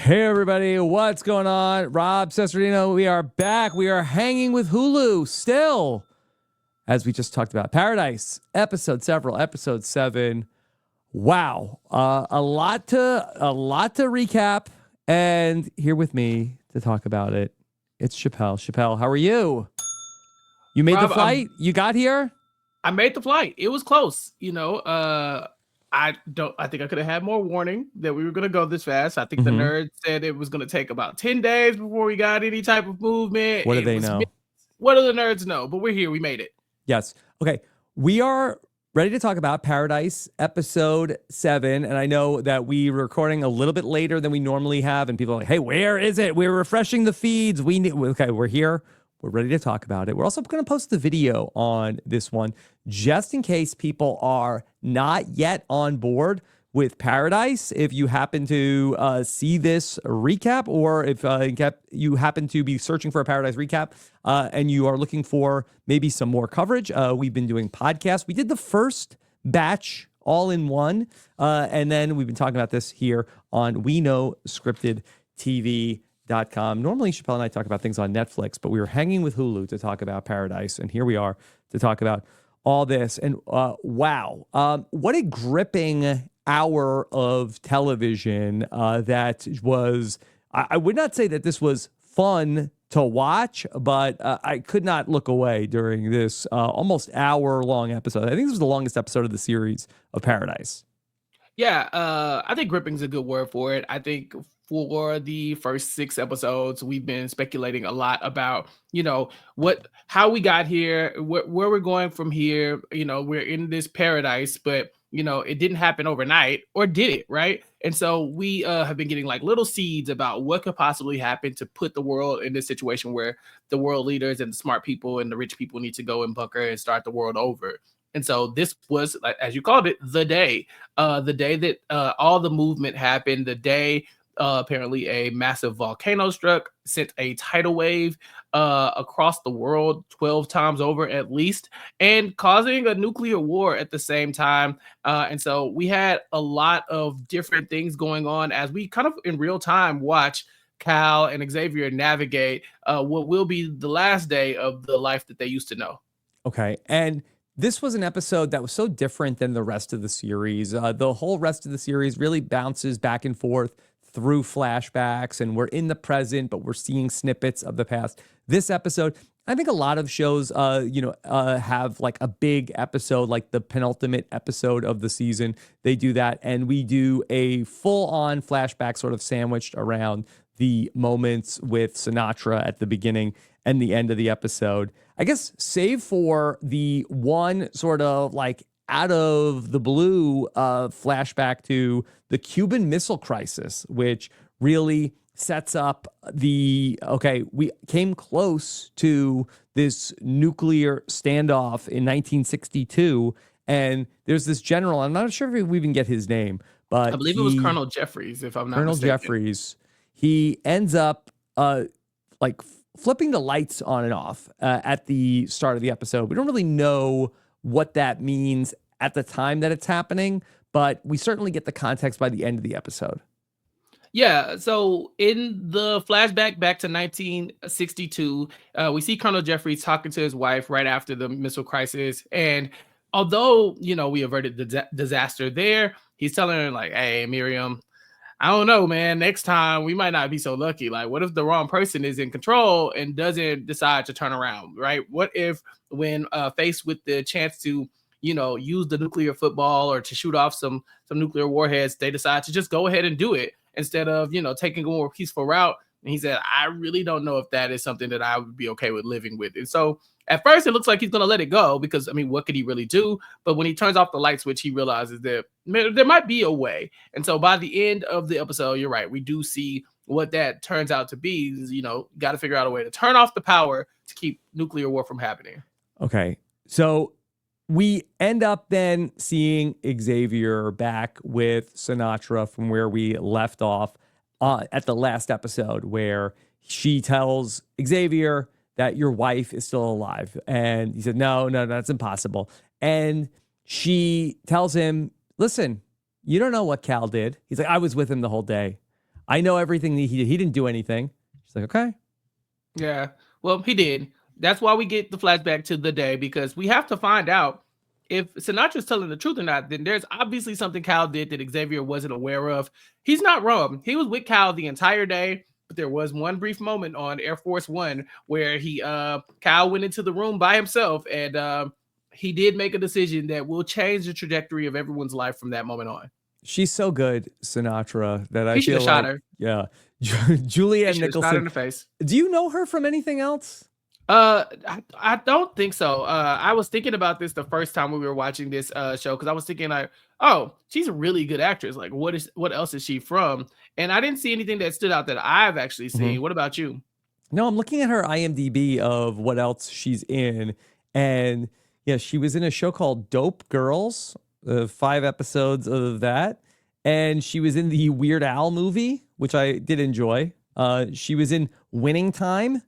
Hey everybody, what's going on? Rob Cesternino, we are back. We are hanging with Hulu still, as we just talked about. Paradise, episode 7. Wow, a lot to recap, and here with me to talk about it, it's Chappell. Chappell, how are you? You made Rob, the flight? You got here? I made the flight. It was close, I think I could have had more warning that we were going to go this fast. I think the nerds said it was going to take about 10 days before we got any type of movement. What do they know? What do the nerds know? But we're here. We made it. Yes. Okay. We are ready to talk about Paradise episode 7. And I know that we were recording a little bit later than we normally have. And people are like, hey, where is it? We're refreshing the feeds. Okay, we're here. We're ready to talk about it. We're also going to post the video on this one just in case people are not yet on board with Paradise. If you happen to see this recap, or if you happen to be searching for a Paradise recap and you are looking for maybe some more coverage, we've been doing podcasts. We did the first batch all in one, and then we've been talking about this here on We Know Scripted TV.com. Normally, Chappell and I talk about things on Netflix, but we were hanging with Hulu to talk about Paradise, and here we are to talk about all this. And wow, what a gripping hour of television that was. I would not say that this was fun to watch, but I could not look away during this almost hour-long episode. I think this was the longest episode of the series of Paradise. Yeah, I think gripping is a good word for it. I think for the first 6 episodes, we've been speculating a lot about, how we got here, where we're going from here. We're in this paradise, but, it didn't happen overnight, or did it, right? And so we have been getting like little seeds about what could possibly happen to put the world in this situation where the world leaders and the smart people and the rich people need to go and bunker and start the world over. And so this was, as you called it, the day that all the movement happened, the day apparently a massive volcano struck, sent a tidal wave across the world 12 times over at least, and causing a nuclear war at the same time. And so we had a lot of different things going on as we kind of in real time watch Cal and Xavier navigate what will be the last day of the life that they used to know. Okay. And this was an episode that was so different than the rest of the series. The whole rest of the series really bounces back and forth through flashbacks, and we're in the present, but we're seeing snippets of the past. This episode, I think a lot of shows, have like a big episode, like the penultimate episode of the season. They do that, and we do a full-on flashback sort of sandwiched around the moments with Sinatra at the beginning and the end of the episode. I guess save for the one sort of like out of the blue flashback to the Cuban Missile Crisis, which really sets up we came close to this nuclear standoff in 1962. And there's this general, I'm not sure if we even get his name, but I believe it was Colonel Jeffries, if I'm not Colonel mistaken. Jeffries. He ends up flipping the lights on and off at the start of the episode. We don't really know what that means at the time that it's happening, but we certainly get the context by the end of the episode. Yeah, so in the flashback back to 1962, we see Colonel Jeffries talking to his wife right after the missile crisis. And although, we averted the disaster there, he's telling her like, hey, Miriam, I don't know, man. Next time we might not be so lucky. Like, what if the wrong person is in control and doesn't decide to turn around, right? What if when faced with the chance to, use the nuclear football or to shoot off some nuclear warheads, they decide to just go ahead and do it instead of, taking a more peaceful route. And he said, I really don't know if that is something that I would be okay with living with. And so at first it looks like he's going to let it go because, what could he really do? But when he turns off the light switch, he realizes that there might be a way. And so by the end of the episode, you're right, we do see what that turns out to be. Is, got to figure out a way to turn off the power to keep nuclear war from happening. Okay. So we end up then seeing Xavier back with Sinatra from where we left off at the last episode, where she tells Xavier that your wife is still alive. And he said, no, that's impossible. And she tells him, listen, you don't know what Cal did. He's like, I was with him the whole day. I know everything that he did. He didn't do anything. She's like, okay. Yeah. Well, he did. That's why we get the flashback to the day, because we have to find out if Sinatra's telling the truth or not. Then there's obviously something Cal did that Xavier wasn't aware of. He's not wrong. He was with Cal the entire day, but there was one brief moment on Air Force One where Cal went into the room by himself, and he did make a decision that will change the trajectory of everyone's life from that moment on. She's so good, Sinatra, that I He should feel have shot like, her. yeah. He Julianne should have shot her in Nicholson. the face. Do you know her from anything else? I don't think so. I was thinking about this the first time we were watching this show, because I was thinking like, oh, she's a really good actress. Like, what else is she from? And I didn't see anything that stood out that I've actually seen. What about you? No, I'm looking at her IMDb of what else she's in, and yeah, she was in a show called Dope Girls, 5 episodes of that, and she was in the Weird Al movie, which I did enjoy. She was in Winning Time.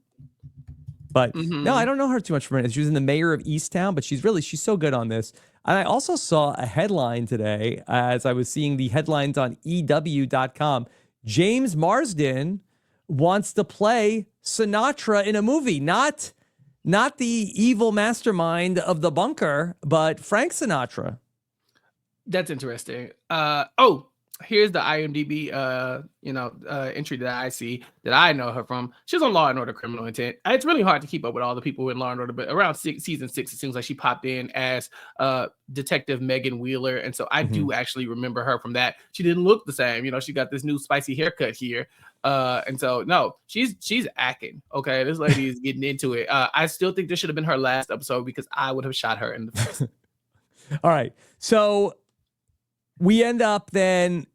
But no, I don't know her too much from it. She was in The Mayor of Easttown, but she's so good on this. And I also saw a headline today as I was seeing the headlines on EW.com. James Marsden wants to play Sinatra in a movie, not the evil mastermind of The Bunker, but Frank Sinatra. That's interesting. Here's the IMDb entry that I see that I know her from. She's on Law and Order: Criminal Intent. It's really hard to keep up with all the people in Law and Order, but around season 6, it seems like she popped in as Detective Megan Wheeler, and so I do actually remember her from that. She didn't look the same, she got this new spicy haircut here, and so no, she's acting. Okay, this lady is getting into it. I still think this should have been her last episode, because I would have shot her in the face. All right, so we end up then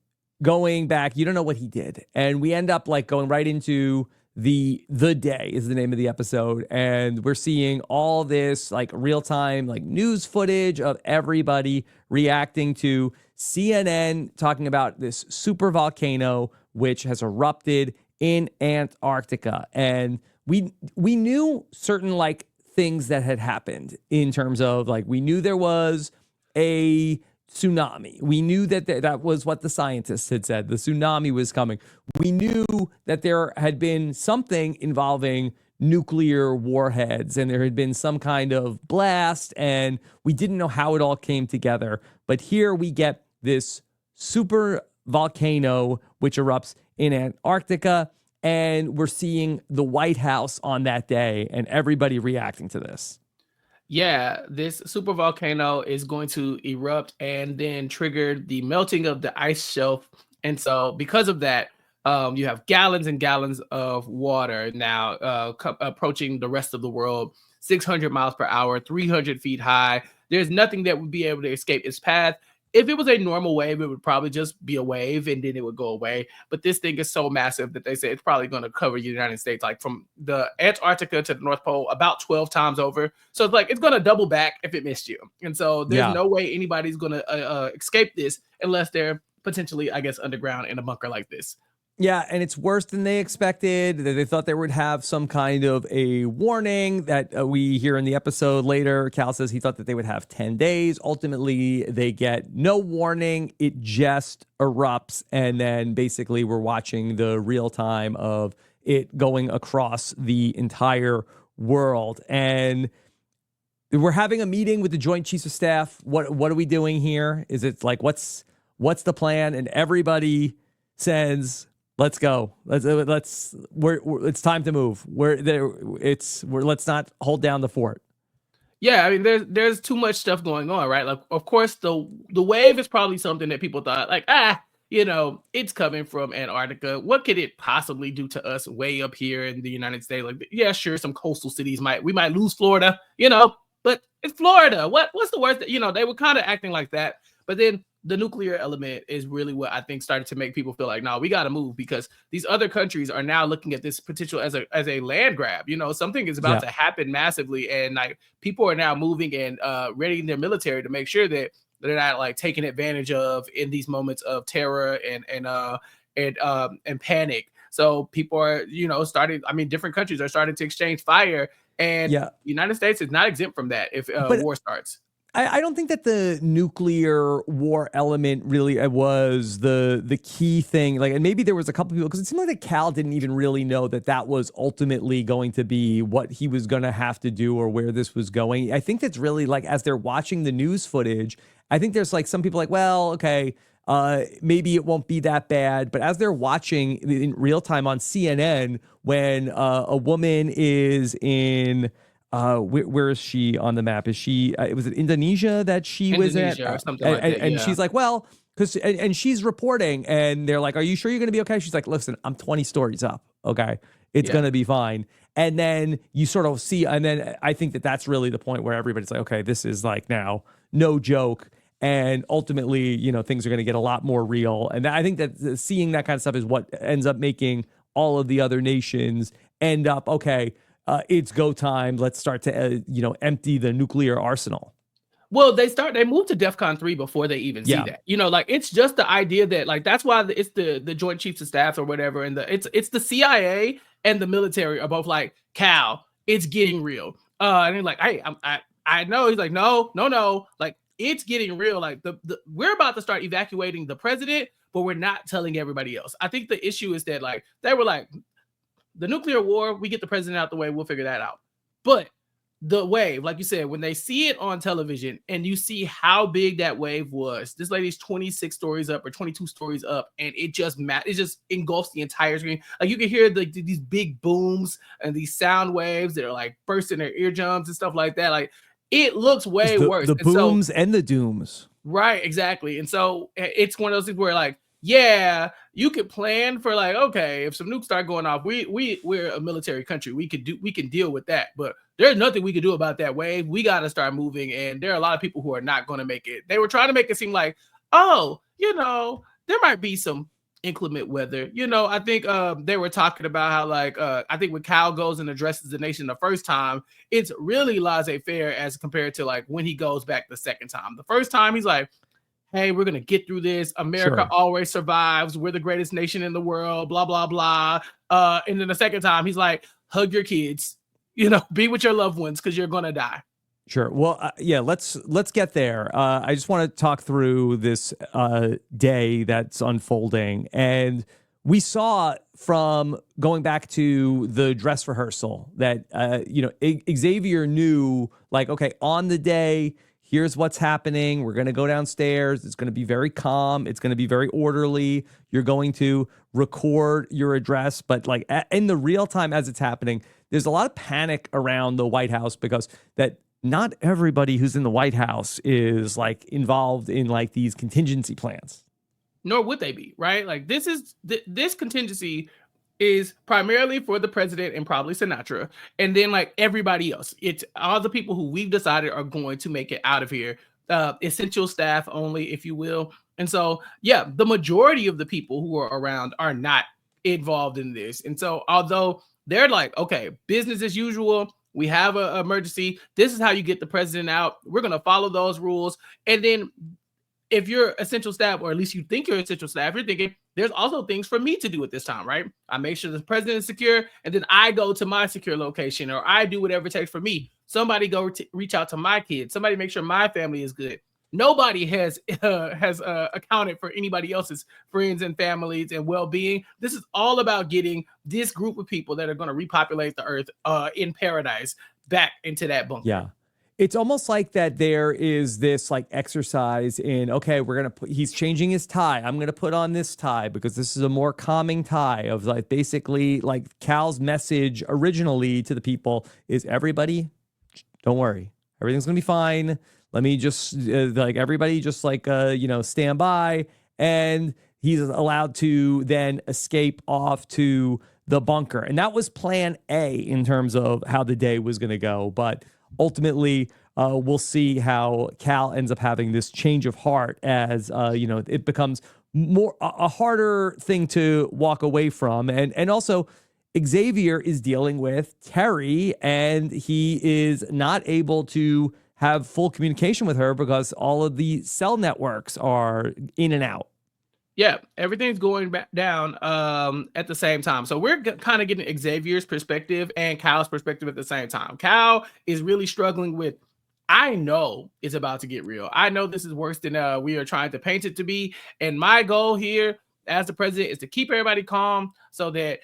going back. You don't know what he did. And we end up like going right into the Day is the name of the episode. And we're seeing all this like real time, like news footage of everybody reacting to CNN talking about this super volcano, which has erupted in Antarctica. And we knew certain like things that had happened in terms of like, we knew there was a tsunami. We knew that that was what the scientists had said. The tsunami was coming. We knew that there had been something involving nuclear warheads, and there had been some kind of blast, and we didn't know how it all came together. But here we get this super volcano which erupts in Antarctica, and we're seeing the White House on that day and everybody reacting to this. Yeah, this super volcano is going to erupt and then trigger the melting of the ice shelf. And so because of that, you have gallons and gallons of water now approaching the rest of the world, 600 miles per hour, 300 feet high. There's nothing that would be able to escape its path. If it was a normal wave, it would probably just be a wave and then it would go away. But this thing is so massive that they say it's probably going to cover the United States, like from the Antarctica to the North Pole, about 12 times over. So it's like it's going to double back if it missed you. And so there's no way anybody's going to escape this unless they're potentially, I guess, underground in a bunker like this. Yeah, and it's worse than they expected. They thought they would have some kind of a warning that we hear in the episode later. Cal says he thought that they would have 10 days. Ultimately, they get no warning. It just erupts. And then basically we're watching the real time of it going across the entire world. And we're having a meeting with the Joint Chiefs of Staff. What are we doing here? Is it like, what's the plan? And everybody says, let's go. It's time to move. Let's not hold down the fort. Yeah, I mean, there's too much stuff going on, right? Like, of course, the wave is probably something that people thought, like, it's coming from Antarctica. What could it possibly do to us way up here in the United States? Like, yeah, sure, some coastal cities we might lose Florida, but it's Florida. What's the worst? They were kind of acting like that, but then the nuclear element is really what I think started to make people feel like, no, we got to move, because these other countries are now looking at this potential as a land grab. Something is about to happen massively, and like people are now moving and readying their military to make sure that they're not like taken advantage of in these moments of terror and panic. So people are, different countries are starting to exchange fire, and the United States is not exempt from that if war starts. I don't think that the nuclear war element really was the key thing. Like, and maybe there was a couple people, because it seemed like that Cal didn't even really know that that was ultimately going to be what he was going to have to do or where this was going. I think that's really like, as they're watching the news footage, I think there's like some people like, well, okay, maybe it won't be that bad. But as they're watching in real time on CNN, when a woman is in where is she on the map? Is she? Was it Indonesia that she was at? Indonesia or something like that. And Yeah. she's like, well, because and she's reporting, and they're like, "Are you sure you're going to be okay?" She's like, "Listen, I'm 20 stories up. Okay, it's going to be fine." And then you sort of see, and then I think that that's really the point where everybody's like, "Okay, this is like now no joke." And ultimately, you know, things are going to get a lot more real. And I think that seeing that kind of stuff is what ends up making all of the other nations end up, okay, it's go time. Let's start to, empty the nuclear arsenal. Well, they moved to DEFCON 3 before they even see that. You know, like, it's just the idea that, like, that's why it's the Joint Chiefs of Staff or whatever, and it's the CIA and the military are both like, Cal, it's getting real. And he's like, hey, I know. He's like, no, like, it's getting real. Like, we're about to start evacuating the president, but we're not telling everybody else. I think the issue is that, like, they were like, the nuclear war, we get the president out the way, we'll figure that out. But the wave, like you said, when they see it on television and you see how big that wave was, this lady's 26 stories up or 22 stories up, and it just engulfs the entire screen. Like, you can hear these big booms and these sound waves that are like bursting their eardrums and stuff like that. Like, it looks way worse. The booms and the dooms. Right, exactly. And so it's one of those things where, like, yeah, you could plan for, like, okay, if some nukes start going off, we're a military country. We can deal with that. But there's nothing we can do about that wave. We got to start moving. And there are a lot of people who are not going to make it. They were trying to make it seem like, oh, there might be some inclement weather. I think they were talking about how, like, I think when Cal goes and addresses the nation the first time, it's really laissez-faire as compared to, like, when he goes back the second time. The first time he's like, hey, we're going to get through this. America always survives. We're the greatest nation in the world, blah, blah, blah. And then the second time, he's like, hug your kids, be with your loved ones because you're going to die. Sure. Well, yeah, let's get there. I just want to talk through this day that's unfolding. And we saw from going back to the dress rehearsal that, Xavier knew, like, okay, on the day, here's what's happening. We're going to go downstairs. It's going to be very calm. It's going to be very orderly. You're going to record your address. But, like, in the real time as it's happening, there's a lot of panic around the White House because that not everybody who's in the White House is, like, involved in, like, these contingency plans. Nor would they be, right? Like, this contingency is primarily for the president and probably Sinatra, and then, like, everybody else. It's all the people who we've decided are going to make it out of here. Essential staff only, if you will. And so, yeah, the majority of the people who are around are not involved in this. And so, although they're like, okay, business as usual, we have an emergency. This is how you get the president out. We're going to follow those rules. And then if you're essential staff, or at least you think you're essential staff, you're thinking there's also things for me to do at this time, right? I make sure the president is secure, and then I go to my secure location, or I do whatever it takes for me. Somebody go reach out to my kids. Somebody make sure my family is good. Nobody has accounted for anybody else's friends and families and well-being. This is all about getting this group of people that are going to repopulate the earth in paradise back into that bunker. Yeah. It's almost like that there is this, like, exercise in, okay, he's changing his tie. I'm going to put on this tie because this is a more calming tie of, like, basically, like, Cal's message originally to the people is, everybody, don't worry. Everything's going to be fine. Let me just, everybody just, like, stand by. And he's allowed to then escape off to the bunker. And that was plan A in terms of how the day was going to go. But ultimately, we'll see how Cal ends up having this change of heart as, it becomes more a harder thing to walk away from. And also, Xavier is dealing with Terry, and he is not able to have full communication with her because all of the cell networks are in and out. Yeah, everything's going back down at the same time. So we're kind of getting Xavier's perspective and Cal's perspective at the same time. Cal is really struggling with, I know it's about to get real. I know this is worse than we are trying to paint it to be. And my goal here as the president is to keep everybody calm so that,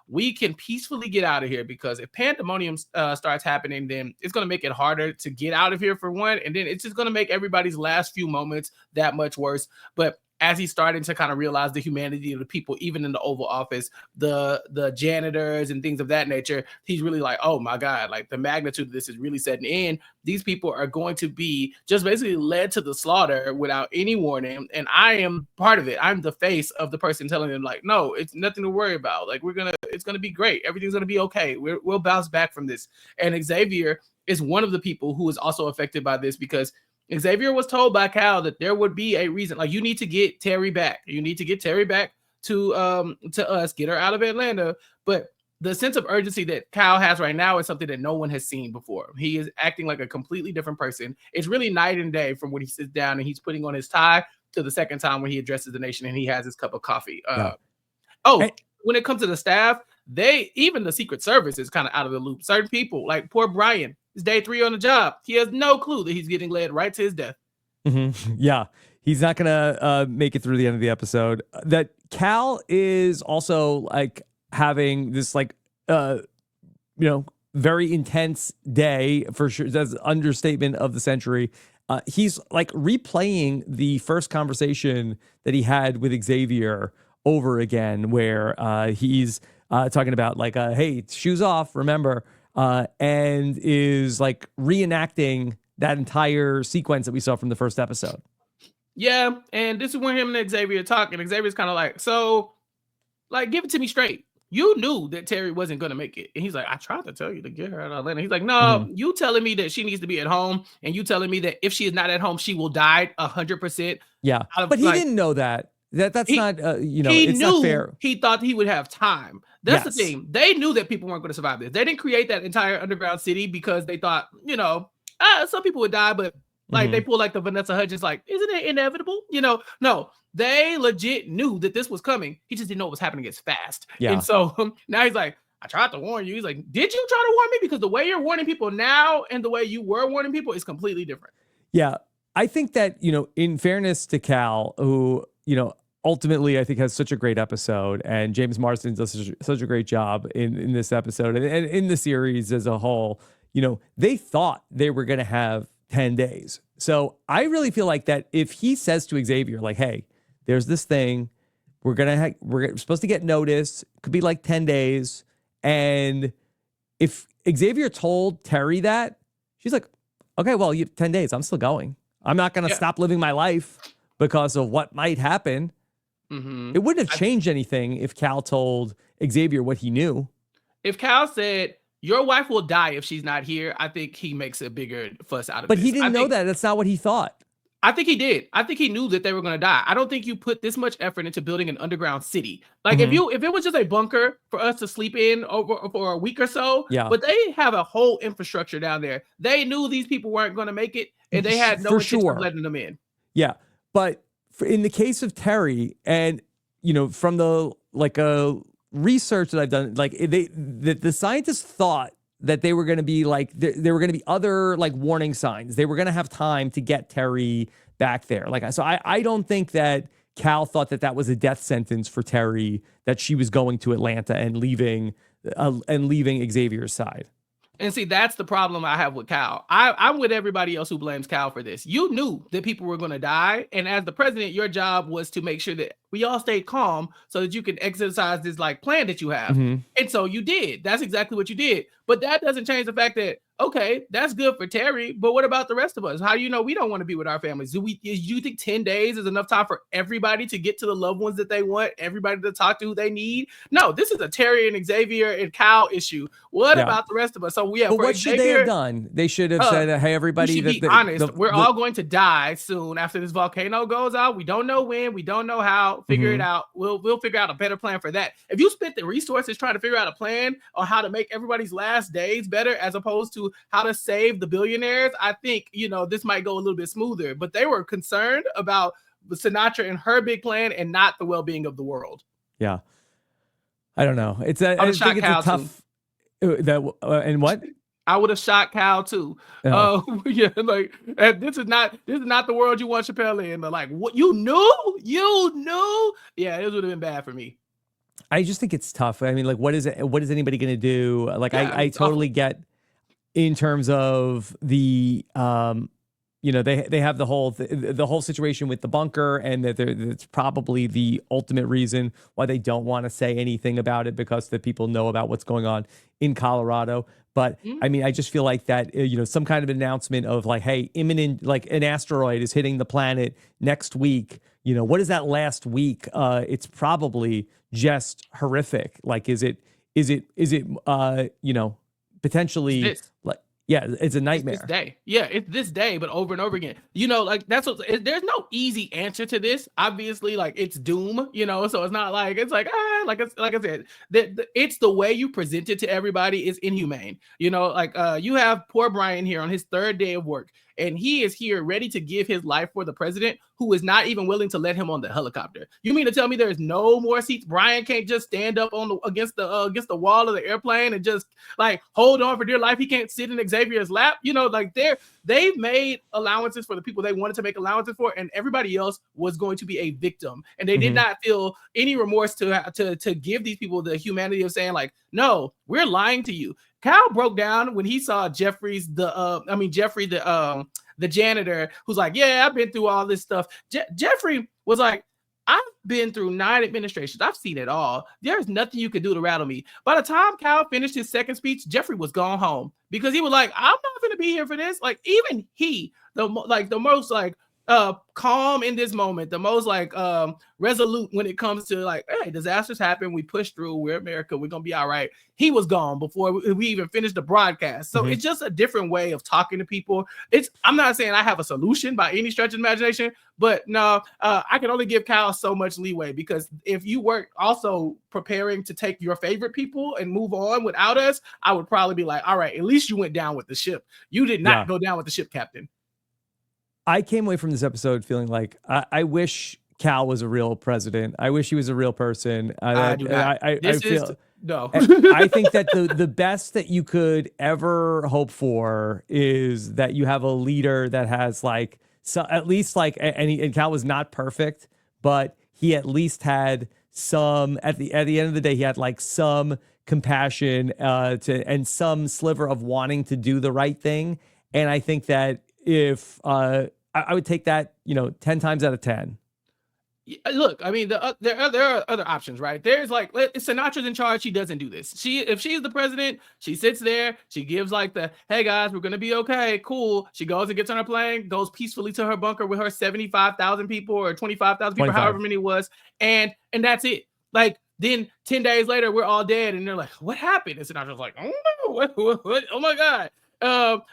we can peacefully get out of here, because if pandemonium starts happening, then it's going to make it harder to get out of here, for one. And then it's just going to make everybody's last few moments that much worse. But as he's starting to kind of realize the humanity of the people, even in the Oval Office, the janitors and things of that nature, he's really like, oh my God, like the magnitude of this is really setting in. These people are going to be just basically led to the slaughter without any warning. And I am part of it. I'm the face of the person telling them, like, no, it's nothing to worry about. Like, it's going to be great. Everything's going to be okay. We'll bounce back from this. And Xavier is one of the people who is also affected by this, because Xavier was told by Cal that there would be a reason. Like, you need to get Terry back. You need to get Terry back to us, get her out of Atlanta. But the sense of urgency that Cal has right now is something that no one has seen before. He is acting like a completely different person. It's really night and day from when he sits down and he's putting on his tie to the second time when he addresses the nation and he has his cup of coffee. When it comes to the staff, even the Secret Service is kind of out of the loop. Certain people, like poor Brian, it's day 3 on the job. He has no clue that he's getting led right to his death. Mm-hmm. Yeah, he's not gonna make it through the end of the episode. That Cal is also like having this like very intense day, for sure. That's an understatement of the century. He's like replaying the first conversation that he had with Xavier over again, where he's talking about like, hey, shoes off, remember, and is like reenacting that entire sequence that we saw from the first episode. Yeah, and this is when him and Xavier talk, and Xavier's kind of like, so, like, give it to me straight. You knew that Terry wasn't going to make it. And he's like, I tried to tell you to get her out of Atlanta. He's like, no, you telling me that she needs to be at home, and you telling me that if she is not at home, she will die 100%. Yeah, but he didn't know that. That's not, it's not fair. He thought he would have time. That's the thing. They knew that people weren't going to survive this. They didn't create that entire underground city because they thought, some people would die, but like they pull like the Vanessa Hudgens, like, isn't it inevitable? No, they legit knew that this was coming. He just didn't know it was happening as fast. Yeah. And so now he's like, I tried to warn you. He's like, did you try to warn me? Because the way you're warning people now and the way you were warning people is completely different. Yeah. I think that, in fairness to Cal, who, ultimately I think has such a great episode, and James Marsden does such a great job in this episode and in the series as a whole, they thought they were going to have 10 days. So I really feel like that if he says to Xavier, like, hey, there's this thing, we're supposed to get notice, could be like 10 days. And if Xavier told Terry that, she's like, okay, well, you have 10 days. I'm still going. I'm not going to stop living my life because of what might happen. It wouldn't have changed anything if Cal told Xavier what he knew. If Cal said, your wife will die if she's not here, I think he makes a bigger fuss out of it. But he didn't know that. That's not what he thought. I think he did. I think he knew that they were going to die. I don't think you put this much effort into building an underground city. Like if it was just a bunker for us to sleep in for a week or so, but they have a whole infrastructure down there. They knew these people weren't going to make it, and they had no intention of letting them in. Yeah, but in the case of Terry, and from the research that I've done, like the scientists thought that they were going to be like, there were going to be other like warning signs. They were going to have time to get Terry back there. So I don't think that Cal thought that was a death sentence for Terry, that she was going to Atlanta and leaving Xavier's side. And see, that's the problem I have with Cal. I'm with everybody else who blames Cal for this. You knew that people were going to die. And as the president, your job was to make sure that we all stayed calm so that you can exercise this like plan that you have. And so you did. That's exactly what you did. But that doesn't change the fact that, okay, that's good for Terry, but what about the rest of us? How do you know we don't want to be with our families? Do you think 10 days is enough time for everybody to get to the loved ones that they want, everybody to talk to who they need? No, this is a Terry and Xavier and Cal issue. What about the rest of us? So but what should they have done? They should have said, hey, everybody, be honest. We're all going to die soon after this volcano goes out. We don't know when, we don't know how. Figure it out. We'll figure out a better plan for that. If you spent the resources trying to figure out a plan on how to make everybody's last days better, as opposed to how to save the billionaires, I think, this might go a little bit smoother. But they were concerned about Sinatra and her big plan and not the well-being of the world. Yeah. I don't know. I think it's a tough... and what? I would have shot Cal too. Oh. Yeah, like this is not the world you want Chappelle in. But like, what you knew? Yeah, it would have been bad for me. I just think it's tough. I mean, like, what is it? What is anybody going to do? Like, Yeah, I it's awful. totally get in terms of the, they have the whole situation with the bunker, and that it's probably the ultimate reason why they don't want to say anything about it, because the people know about what's going on in Colorado. But Mhm. I mean, I just feel like that, some kind of announcement of like, hey, imminent, like an asteroid is hitting the planet next week. What is that last week? It's probably just horrific. Like, is it, It's potentially, this. like, yeah, it's a It's this nightmare. day. Yeah, it's this day, but over and over again. Like that's what. There's no easy answer to this. Obviously, like it's doom. So it's not like it's like like I said, it's the way you present it to everybody is inhumane. Like you have poor Brian here on his third day of work, and he is here ready to give his life for the president, who is not even willing to let him on the helicopter. You mean to tell me there's no more seats? Brian can't just stand up on against the wall of the airplane and just like hold on for dear life? He can't sit in Xavier's lap. Like they've made allowances for the people they wanted to make allowances for, and everybody else was going to be a victim. And they did not feel any remorse to give these people the humanity of saying like, no, we're lying to you. Cal broke down when he saw Jeffrey, the janitor, who's like, yeah, I've been through all this stuff. Jeffrey was like, I've been through 9 administrations. I've seen it all. There's nothing you could do to rattle me. By the time Cal finished his second speech, Jeffrey was gone home because he was like, I'm not going to be here for this. Like even he, the most like calm in this moment, the most like resolute when it comes to like, hey, disasters happen, we push through, we're America, we're gonna be all right. He was gone before we even finished the broadcast. So it's just a different way of talking to people. I'm not saying I have a solution by any stretch of imagination, but no, I can only give Cal so much leeway, because if you were also preparing to take your favorite people and move on without us, I would probably be like, all right, at least you went down with the ship. You did not go down with the ship, Captain. I came away from this episode feeling like I wish Cal was a real president. I wish he was a real person. I do not. I feel no. I think that the best that you could ever hope for is that you have a leader that has like, so at least like, and Cal was not perfect, but he at least had some, at the end of the day, he had like some compassion and some sliver of wanting to do the right thing. And I think that if I would take that, 10 times out of 10. Look, I mean, there are other options, right? There's like, if Sinatra's in charge, she doesn't do this. If she's the president, she sits there, she gives like the, hey guys, we're gonna be okay, cool. She goes and gets on her plane, goes peacefully to her bunker with her 75,000 people or 25,000 people, 25. however many it was, and that's it. Like then 10 days later, we're all dead, and they're like, what happened? And Sinatra's like, oh no, what? Oh my god.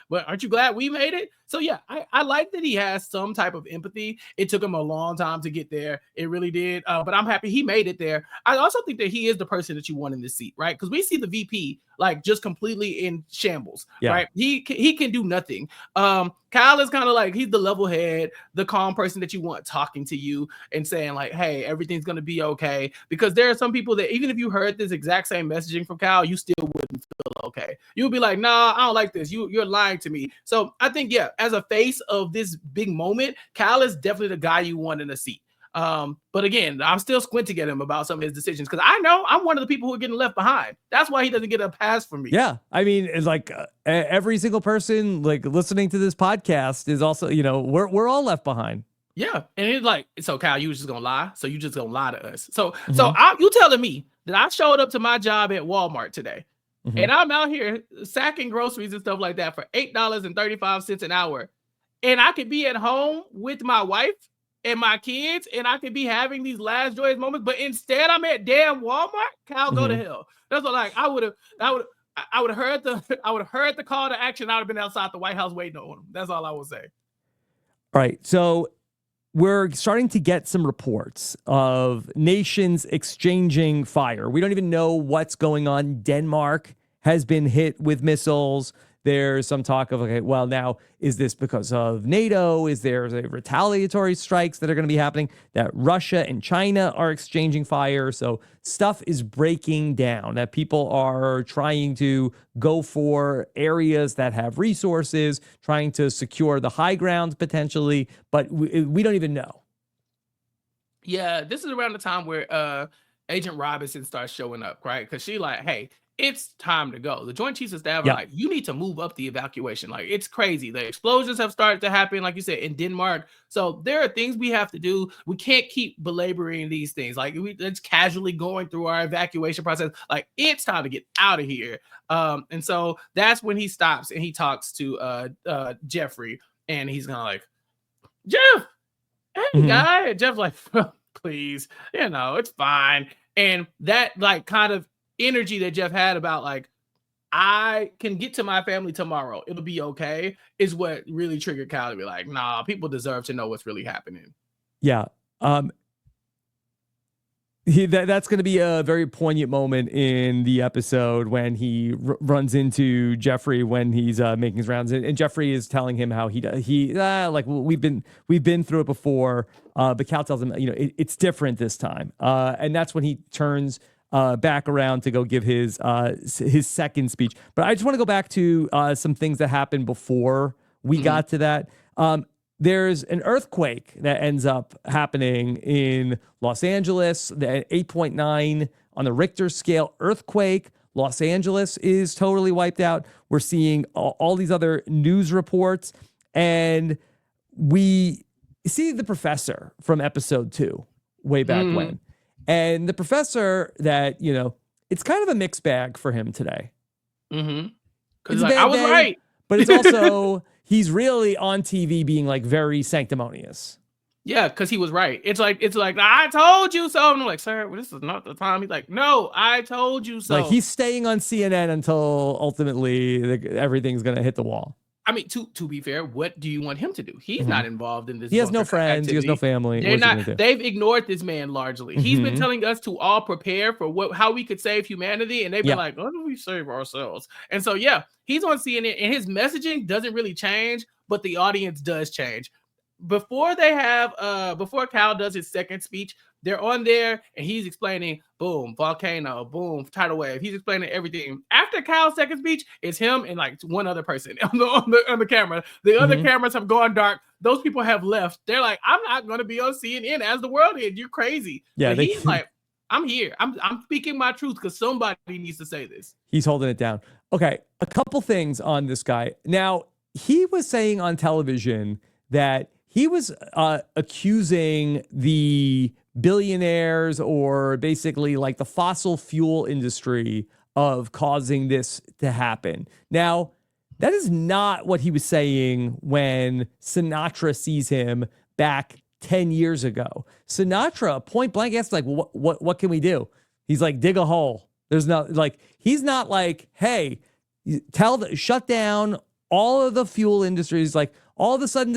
But aren't you glad we made it? So yeah, I like that he has some type of empathy. It took him a long time to get there. It really did. But I'm happy he made it there. I also think that he is the person that you want in this seat, right? Because we see the VP like just completely in shambles, right? He can do nothing. Kyle is kind of like, he's the level head, the calm person that you want talking to you and saying like, hey, everything's gonna be okay. Because there are some people that even if you heard this exact same messaging from Kyle, you still wouldn't feel okay. You'll be like, nah, I don't like this. You're lying to me. So I think, yeah, as a face of this big moment, Kyle is definitely the guy you want in a seat. But again, I'm still squinting at him about some of his decisions because I know I'm one of the people who are getting left behind. That's why he doesn't get a pass from me. Yeah, I mean, it's like every single person like listening to this podcast is also, we're all left behind. Yeah, and it's like, so Kyle, you just gonna lie? So you just gonna lie to us? So you telling me that I showed up to my job at Walmart today, and I'm out here sacking groceries and stuff like that for $8.35 an hour, and I could be at home with my wife and my kids, and I could be having these last joyous moments, but instead I'm at damn Walmart. Cal, go to hell. That's what like I would have heard the call to action. I'd have been outside the White House waiting on him. That's all I would say. All right, so we're starting to get some reports of nations exchanging fire. We don't even know what's going on. Denmark has been hit with missiles. There's some talk of, okay, well, now, is this because of NATO? Is there retaliatory strikes that are going to be happening? That Russia and China are exchanging fire. So stuff is breaking down, that people are trying to go for areas that have resources, trying to secure the high ground potentially, but we don't even know. Yeah, this is around the time where Agent Robinson starts showing up, right? Because she like, hey, it's time to go. The Joint Chiefs of Staff are Yeah. like, you need to move up the evacuation. Like, it's crazy. The explosions have started to happen, like you said, in Denmark. So there are things we have to do. We can't keep belaboring these things. Like, it's casually going through our evacuation process. Like, it's time to get out of here. And so that's when he stops and he talks to Jeffrey, and he's gonna like, Jeff, hey guy. And Jeff's like, please, it's fine. And that like kind of energy that Jeff had about like, I can get to my family tomorrow, it'll be okay, is what really triggered Kyle to be like, nah, people deserve to know what's really happening. Yeah. That's going to be a very poignant moment in the episode when he runs into Jeffrey when he's making his rounds, and Jeffrey is telling him how like we've been through it before, but Cal tells him it's different this time, and that's when he turns back around to go give his second speech. But I just want to go back to some things that happened before we got to that. There's an earthquake that ends up happening in Los Angeles, the 8.9 on the Richter scale earthquake. Los Angeles is totally wiped out. We're seeing all these other news reports, and we see the professor from episode 2 way back when. And the professor that, it's kind of a mixed bag for him today. Because I was right. But it's also, he's really on TV being like very sanctimonious. Yeah, because he was right. It's like, I told you so. And I'm like, sir, this is not the time. He's like, no, I told you so. Like, he's staying on CNN until ultimately everything's going to hit the wall. I mean, to be fair, what do you want him to do? He's not involved in this. He has no friends. Activity. He has no family. They've ignored this man largely. He's been telling us to all prepare for how we could save humanity, and they've been like, "How do we save ourselves?" And so, he's on CNN, and his messaging doesn't really change, but the audience does change. Before Cal does his second speech, they're on there and he's explaining, boom, volcano, boom, tidal wave. He's explaining everything. After Cal's second speech, it's him and like one other person on the camera. The other cameras have gone dark. Those people have left. They're like, I'm not going to be on CNN as the world is. You're crazy. Yeah, he's like, I'm here. I'm speaking my truth because somebody needs to say this. He's holding it down. Okay, a couple things on this guy. Now, he was saying on television that he was accusing the billionaires, or basically like the fossil fuel industry, of causing this to happen. Now, that is not what he was saying when Sinatra sees him back 10 years ago. Sinatra point blank asked, like, what can we do? He's like, dig a hole. There's no, like, he's not like, hey, shut down all of the fuel industries. Like, all of a sudden,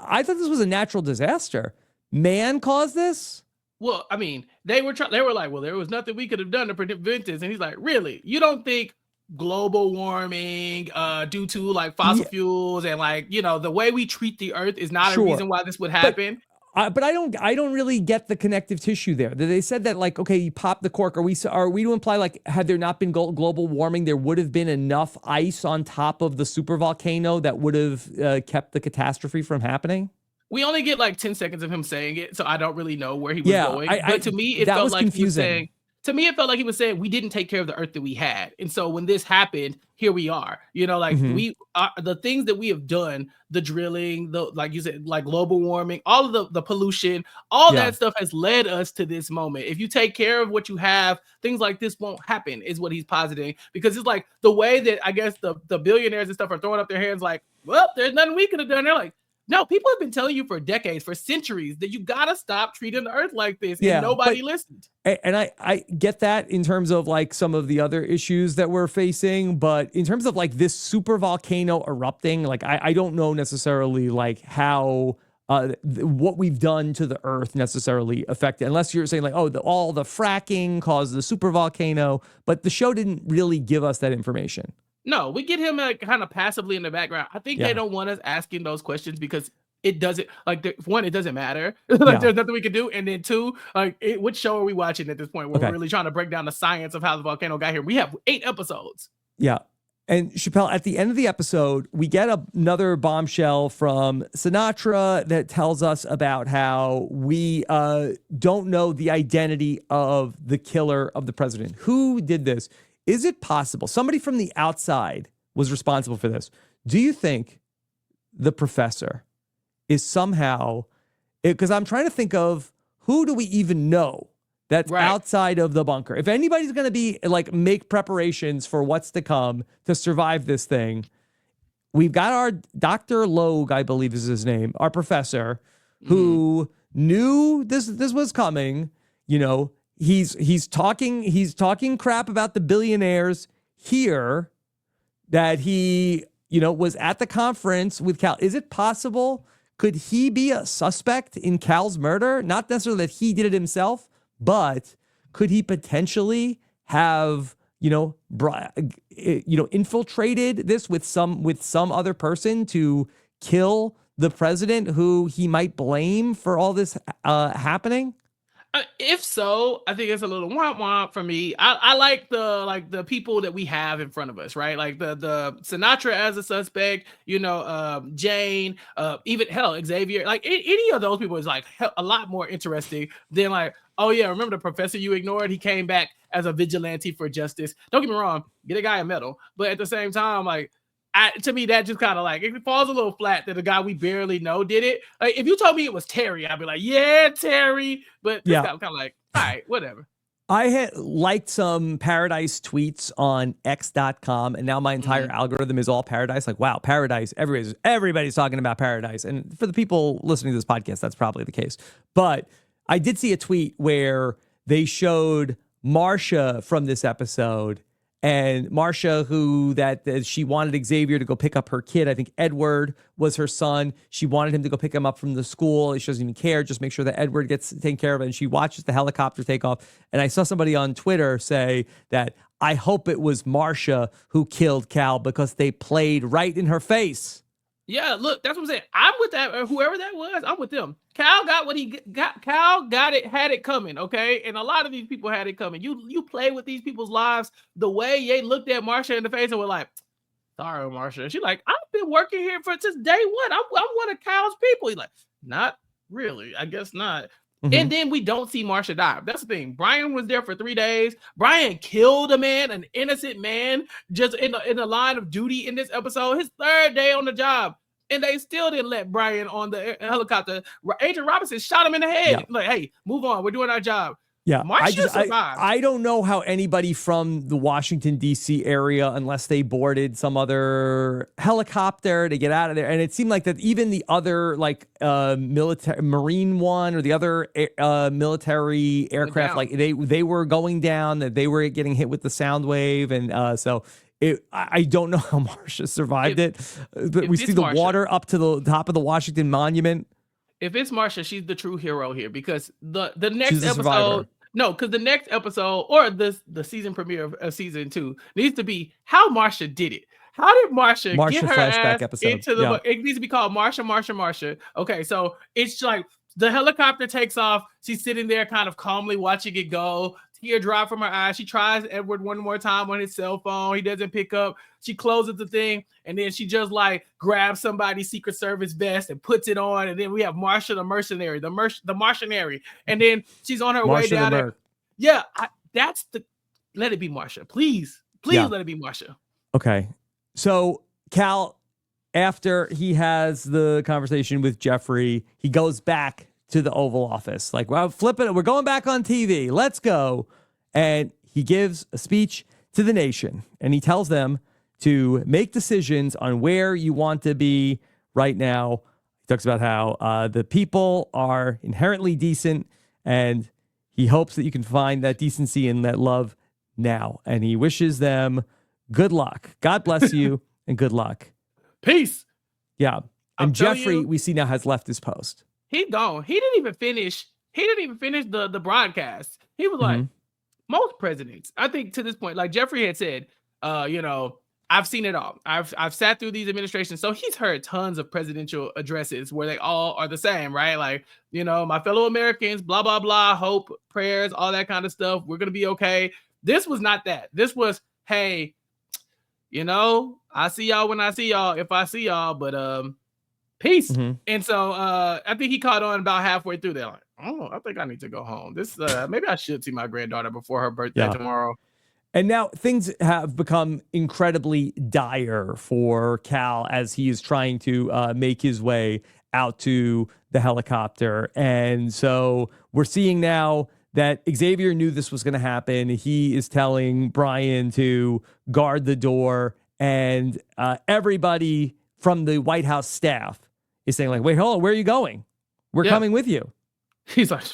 I thought this was a natural disaster. Man caused this? Well, I mean, they were like, well, there was nothing we could have done to prevent this. And he's like, really? You don't think global warming due to like fossil fuels and like, the way we treat the earth is not a reason why this would happen? But I don't really get the connective tissue there. They said that, like, okay, you pop the cork. Are we to imply, like, had there not been global warming, there would have been enough ice on top of the supervolcano that would have kept the catastrophe from happening? We only get like 10 seconds of him saying it, so I don't really know where he was going. But to me, it felt like he was saying, we didn't take care of the earth that we had. And so when this happened, here we are. We the things that we have done, the drilling, like you said, like global warming, all of the pollution, that stuff has led us to this moment. If you take care of what you have, things like this won't happen, is what he's positing. Because it's like the way that I guess the billionaires and stuff are throwing up their hands like, well, there's nothing we could have done. They're like, no, people have been telling you for decades, for centuries, that you gotta stop treating the earth like this, and nobody listened. And I get that in terms of like some of the other issues that we're facing, but in terms of like this super volcano erupting, like I don't know necessarily like how what we've done to the earth necessarily affected, unless you're saying like, oh, all the fracking caused the super volcano, but the show didn't really give us that information. No, we get him like kind of passively in the background. I think they don't want us asking those questions because it doesn't like one, it doesn't matter. Like there's nothing we can do. And then two, like which show are we watching at this point where we're really trying to break down the science of how the volcano got here? We have 8 episodes. Yeah. And Chappelle, at the end of the episode, we get another bombshell from Sinatra that tells us about how we don't know the identity of the killer of the president. Who did this? Is it possible somebody from the outside was responsible for this? Do you think the professor is somehow, because I'm trying to think of who do we even know that's outside of the bunker? If anybody's going to be like make preparations for what's to come to survive this thing, we've got our Dr. Logue, I believe is his name, our professor, who knew this was coming. You know, he's talking crap about the billionaires here that he, was at the conference with Cal. Is it possible? Could he be a suspect in Cal's murder? Not necessarily that he did it himself, but could he potentially have, infiltrated this with some other person to kill the president who he might blame for all this happening? If so, I think it's a little womp womp for me. I like the people that we have in front of us, right? Like the Sinatra as a suspect, Jane, even Xavier, like any of those people is like a lot more interesting than like, oh yeah, remember the professor you ignored? He came back as a vigilante for justice. Don't get me wrong, get a guy a medal, but at the same time, like, to me, that just kind of like, it falls a little flat that the guy we barely know did it. Like, if you told me it was Terry, I'd be like, yeah, Terry. But this guy was kind of like, all right, whatever. I had liked some Paradise tweets on X.com, and now my entire algorithm is all Paradise. Like, wow, Paradise. Everybody's talking about Paradise. And for the people listening to this podcast, that's probably the case. But I did see a tweet where they showed Marsha from this episode. And Marsha, who she wanted Xavier to go pick up her kid. I think Edward was her son. She wanted him to go pick him up from the school. She doesn't even care. Just make sure that Edward gets taken care of. And she watches the helicopter take off. And I saw somebody on Twitter say that I hope it was Marsha who killed Cal because they played right in her face. Yeah, look, that's what I'm saying. I'm with that. Whoever that was, I'm with them. Cal got what he got. Cal got it, had it coming, okay? And a lot of these people had it coming. You play with these people's lives the way they looked at Marsha in the face and were like, sorry, Marsha. She's like, I've been working here since day one. I'm one of Cal's people. He's like, not really. I guess not. Mm-hmm. And then we don't see Marsha die. That's the thing. Brian was there for 3 days. Brian killed a man, an innocent man, just in the line of duty in this episode. His 3rd day on the job. And they still didn't let Brian on the helicopter. Agent Robinson shot him in the head. Yeah. Like, hey, move on. We're doing our job. Yeah, I don't know how anybody from the Washington, D.C. area, unless they boarded some other helicopter to get out of there. And it seemed like that even the other like military Marine one or the other military aircraft, like they were going down, that they were getting hit with the sound wave. And I don't know how Marsha survived it. But we see the water up to the top of the Washington Monument. If it's Marsha, she's the true hero here because the next episode, because the next episode or the season premiere of season 2 needs to be how Marsha did it. How did Marsha get her flashback ass episode into the? It needs to be called Marsha. Okay, so it's like the helicopter takes off. She's sitting there, kind of calmly watching it go. Tear drop from her eye. She tries Edward one more time on his cell phone. He doesn't pick up. She closes the thing, and then she just like grabs somebody's Secret Service vest and puts it on. And then we have Marsha the mercenary, the Martianary, and then she's on her way down there. Yeah, let it be Marsha, please, let it be Marsha. Okay, so Cal, after he has the conversation with Jeffrey, he goes back to the Oval Office. Like, well, flip it. We're going back on TV. Let's go. And he gives a speech to the nation. And he tells them to make decisions on where you want to be right now. He talks about how the people are inherently decent. And he hopes that you can find that decency and that love now. And he wishes them good luck. God bless you and good luck. Peace. Yeah. And Jeffrey, we see now, has left his post. He gone. He didn't even finish the broadcast. He was like, most presidents, I think to this point, like Jeffrey had said, I I've seen it all. I've sat through these administrations, so he's heard tons of presidential addresses where they all are the same, right? Like, my fellow Americans, blah blah blah, hope, prayers, all that kind of stuff. We're gonna be okay. This was not that. This was, hey, I see y'all when I see y'all, if I see y'all, but peace. Mm-hmm. And so I think he caught on about halfway through there, like, oh, I think I need to go home. This maybe I should see my granddaughter before her birthday tomorrow. And now things have become incredibly dire for Cal as he is trying to make his way out to the helicopter. And so we're seeing now that Xavier knew this was going to happen. He is telling Brian to guard the door, and everybody from the White House staff is saying, like, wait, hold on, where are you going? We're coming with you. He's like,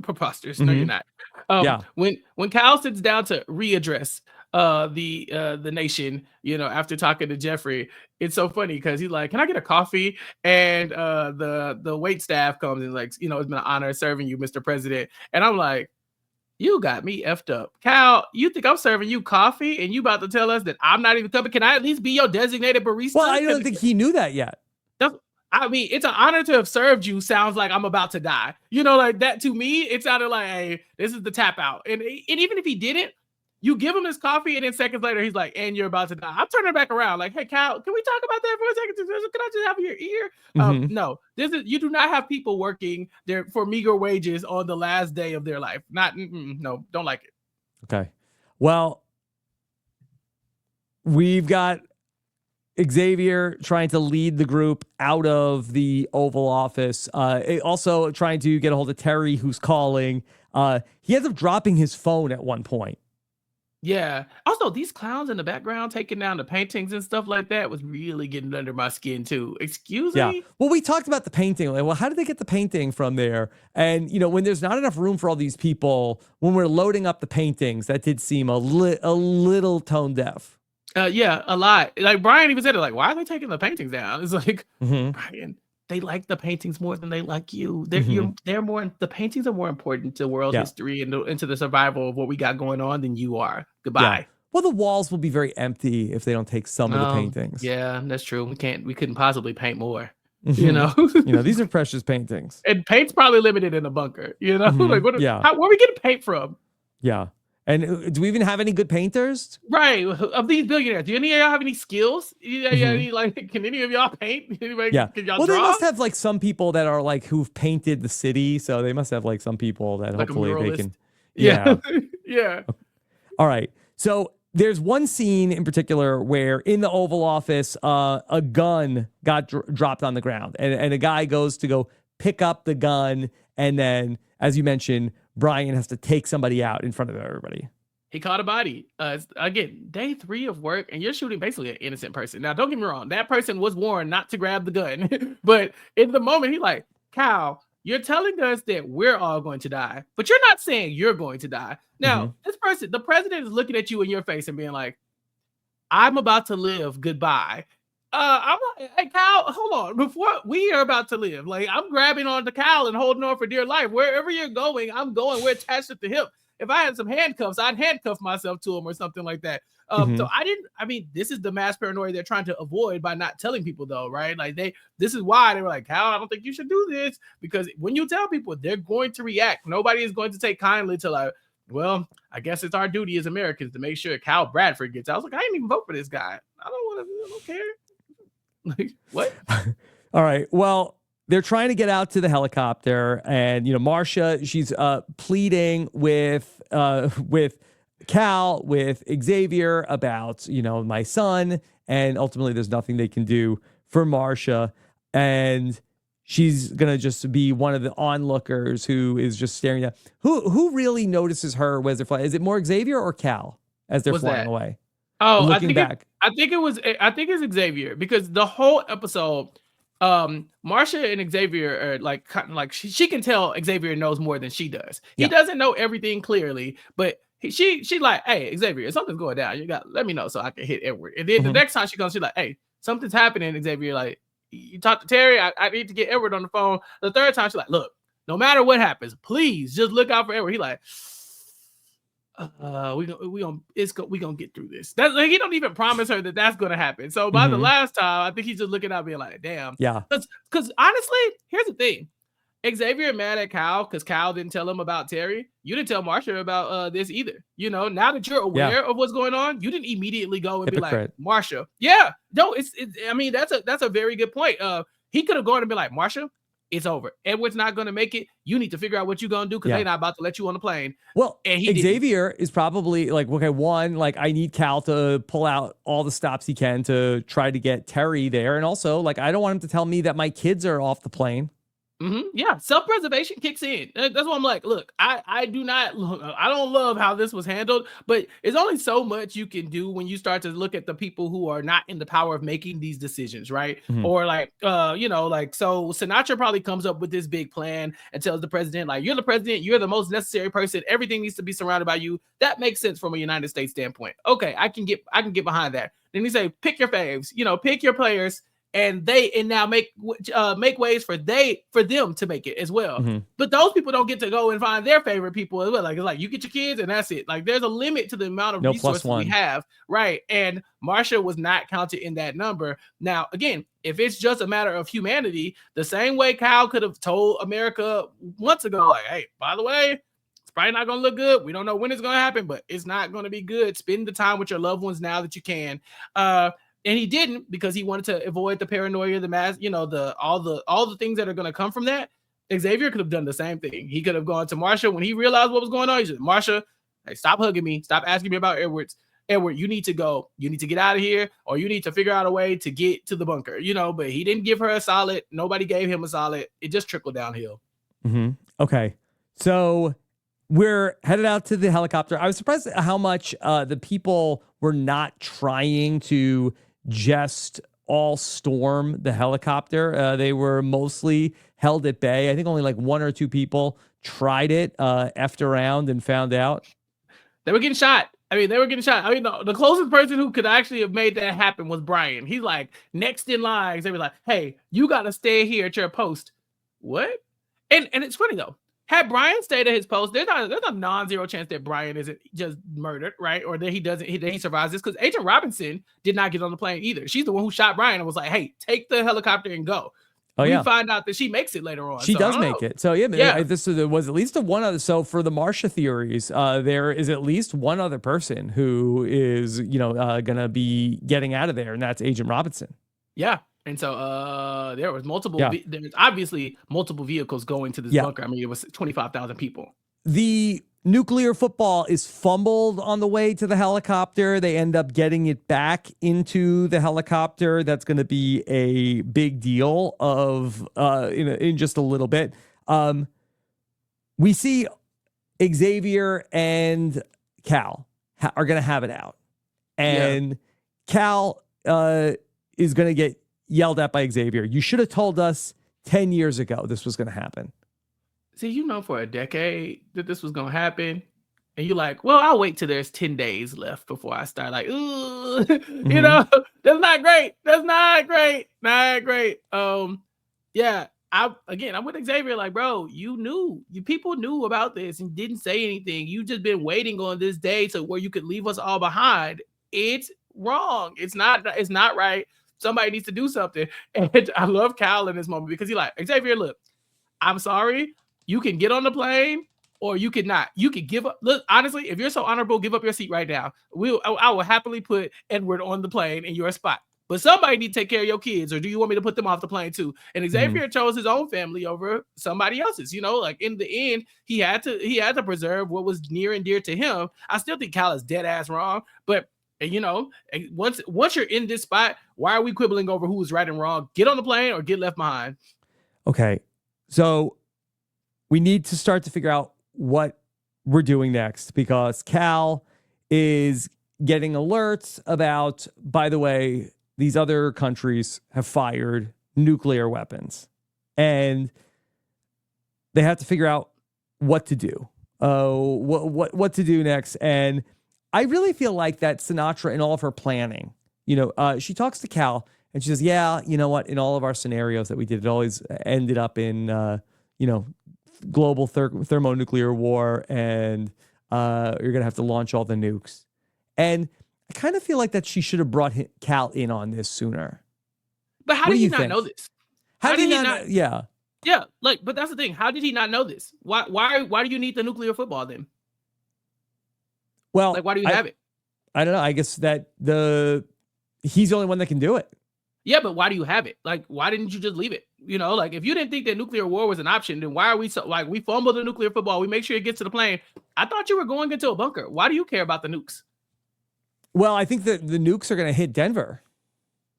preposterous. No, you're not. When Cal sits down to readdress the nation, after talking to Jeffrey, it's so funny because he's like, can I get a coffee? And the wait staff comes and like, it's been an honor serving you, Mr. President. And I'm like, you got me effed up. Cal, you think I'm serving you coffee and you about to tell us that I'm not even coming? Can I at least be your designated barista? Well, I don't think he knew that yet. It's an honor to have served you. Sounds like I'm about to die. Like that to me, it sounded like, hey, this is the tap out. And even if he didn't, you give him his coffee, and then seconds later, he's like, and you're about to die. I'm turning back around like, hey, Cal, can we talk about that for a second? Can I just have your ear? No, you do not have people working there for meager wages on the last day of their life. No, don't like it. Okay. Well, we've got Xavier trying to lead the group out of the Oval Office. Also trying to get a hold of Terry, who's calling. He ends up dropping his phone at one point. Yeah. Also, these clowns in the background taking down the paintings and stuff like that was really getting under my skin too. Excuse me? Well, we talked about the painting. Like, well, how did they get the painting from there? And, when there's not enough room for all these people, when we're loading up the paintings, that did seem a little tone deaf. Yeah, a lot. Like Brian even said it, like, why are they taking the paintings down? It's like, Brian, they like the paintings more than they like you. They're more. The paintings are more important to world history and into the survival of what we got going on than you are. Goodbye. Yeah. Well, the walls will be very empty if they don't take some of the paintings. Yeah, that's true. We couldn't possibly paint more. These are precious paintings. And paint's probably limited in a bunker. Like where are we getting paint from? Yeah. And do we even have any good painters? Right. Of these billionaires, do any of y'all have any skills? Can any of y'all paint? Anybody, can y'all draw? They must have like some people that are like who've painted the city. So they must have like some people that like hopefully they can. Yeah. Yeah. All right. So there's one scene in particular where in the Oval Office, a gun got dropped on the ground and a guy goes to go pick up the gun. And then, as you mentioned, Brian has to take somebody out in front of everybody. He caught a body. Again, day 3 of work, and you're shooting basically an innocent person. Now, don't get me wrong. That person was warned not to grab the gun. But in the moment, he's like, Cal, you're telling us that we're all going to die, but you're not saying you're going to die. Now, this person, the president is looking at you in your face and being like, I'm about to live. Goodbye. I'm like, hey, Cal, hold on. Before we are about to live, like I'm grabbing on to Cal and holding on for dear life. Wherever you're going, I'm going. We're attached at the hip. If I had some handcuffs, I'd handcuff myself to him or something like that. So this is the mass paranoia they're trying to avoid by not telling people though, right? Like this is why they were like, Cal, I don't think you should do this, because when you tell people, they're going to react. Nobody is going to take kindly to like, well, I guess it's our duty as Americans to make sure Cal Bradford gets out. I was like, I didn't even vote for this guy. I don't care. Like, what? All right. Well, they're trying to get out to the helicopter, and Marsha, she's pleading with Cal, with Xavier about my son, and ultimately there's nothing they can do for Marsha, and she's gonna just be one of the onlookers who is just staring at. Who really notices her as they're flying? Is it more Xavier or Cal as they're flying away? Oh, I think it's Xavier, because the whole episode, Marsha and Xavier are like kind of like she can tell Xavier knows more than she does. He doesn't know everything clearly, but she like, hey, Xavier, something's going down. You got let me know so I can hit Edward. And then the next time she comes, she's like, hey, something's happening. Xavier, like, you talk to Terry. I need to get Edward on the phone. The third time, she's like, look, no matter what happens, please just look out for Edward. He like, we gonna get through this. That's like, he don't even promise her that that's gonna happen. So by the last time, I think he's just looking at me like, damn. Yeah. Because honestly, here's the thing. Xavier mad at Cal because Cal didn't tell him about Terry. You didn't tell Marsha about this either. You know, now that you're aware of what's going on, you didn't immediately go and Hypocrite. be like, Marsha. Yeah, no, it's I mean, that's a very good point. He could have gone and been like, Marsha, it's over. Edward's not gonna make it. You need to figure out what you're gonna do because they're not about to let you on the plane. Well, and he Xavier is probably like, okay, one, like I need Cal to pull out all the stops he can to try to get Terry there. And also, like, I don't want him to tell me that my kids are off the plane. Yeah, self-preservation kicks in. That's what I'm like. Look, I don't love how this was handled, but it's only so much you can do when you start to look at the people who are not in the power of making these decisions, right? Or like, so Sinatra probably comes up with this big plan and tells the president, like, you're the president, you're the most necessary person, everything needs to be surrounded by you. That makes sense from a United States standpoint. Okay, I can get behind that. Then he say, pick your faves, pick your players. And now make ways for them to make it as well. But those people don't get to go and find their favorite people as well. Like, it's like you get your kids and that's it. Like, there's a limit to the amount of resources we have, right? And Marsha was not counted in that number. Now, again, if it's just a matter of humanity, the same way Kyle could have told America months ago, like, hey, by the way, it's probably not going to look good. We don't know when it's going to happen, but it's not going to be good. Spend the time with your loved ones now that you can. And he didn't because he wanted to avoid the paranoia, the mass, all the things that are going to come from that. Xavier could have done the same thing. He could have gone to Marsha when he realized what was going on. He said, Marsha, hey, stop hugging me. Stop asking me about Edward, you need to go. You need to get out of here, or you need to figure out a way to get to the bunker, But he didn't give her a solid. Nobody gave him a solid. It just trickled downhill. Okay. So we're headed out to the helicopter. I was surprised at how much the people were not trying to just all storm the helicopter. They were mostly held at bay. I think only like one or two people tried it, effed around and found out. They were getting shot. I mean, the closest person who could actually have made that happen was Brian. He's like next in line. They were like, hey, you got to stay here at your post. What? And it's funny though. Had Brian stayed at his post, there's a non-zero chance that Brian isn't just murdered, right? Or that he survives this, because Agent Robinson did not get on the plane either. She's the one who shot Brian and was like, hey, take the helicopter and go. We find out that she makes it later on. She does make it. So this was at least one other. So for the Marsha theories, there is at least one other person who is, gonna be getting out of there, and that's Agent Robinson. Yeah. And so there was multiple. There's obviously multiple vehicles going to this bunker. I mean, it was 25,000 people. The nuclear football is fumbled on the way to the helicopter. They end up getting it back into the helicopter. That's going to be a big deal in just a little bit. We see Xavier and Cal are going to have it out, and Cal is going to get yelled at by Xavier. You should have told us 10 years ago this was going to happen. See, for a decade that this was going to happen. And you're like, well, I'll wait till there's 10 days left before I start like, ooh, that's not great. That's not great. Not great. I'm with Xavier. Like, bro, people knew about this and didn't say anything. You just been waiting on this day to where you could leave us all behind. It's wrong. It's not right. Somebody needs to do something. And I love Cal in this moment because he's like, Xavier, look, I'm sorry. You can get on the plane or you could not. You could give up. Look, honestly, if you're so honorable, give up your seat right now. I will happily put Edward on the plane in your spot. But somebody need to take care of your kids, or do you want me to put them off the plane too? And Xavier chose his own family over somebody else's. Like in the end, he had to preserve what was near and dear to him. I still think Cal is dead ass wrong, but once you're in this spot, why are we quibbling over who is right and wrong? Get on the plane or get left behind. Okay, so we need to start to figure out what we're doing next, because Cal is getting alerts about, by the way, these other countries have fired nuclear weapons, and they have to figure out what to do. What to do next. And I really feel like that Sinatra, in all of her planning, she talks to Cal and she says, yeah, you know what? In all of our scenarios that we did, it always ended up in, global thermonuclear war and You're going to have to launch all the nukes. And I kind of feel like that she should have brought Cal in on this sooner. But how What did do he you not think? know this? How did he not? Yeah. Yeah, like, but that's the thing. How did he not know this? Why do you need the nuclear football then? Well, Like, why do you have it? I don't know. I guess that he's the only one that can do it. Yeah, but why do you have it? Like, why didn't you just leave it? You know, like if you didn't think that nuclear war was an option, then why are we so like we fumble the nuclear football? We make sure it gets to the plane. I thought you were going into a bunker. Why do you care about the nukes? Well, I think that the nukes are going to hit Denver.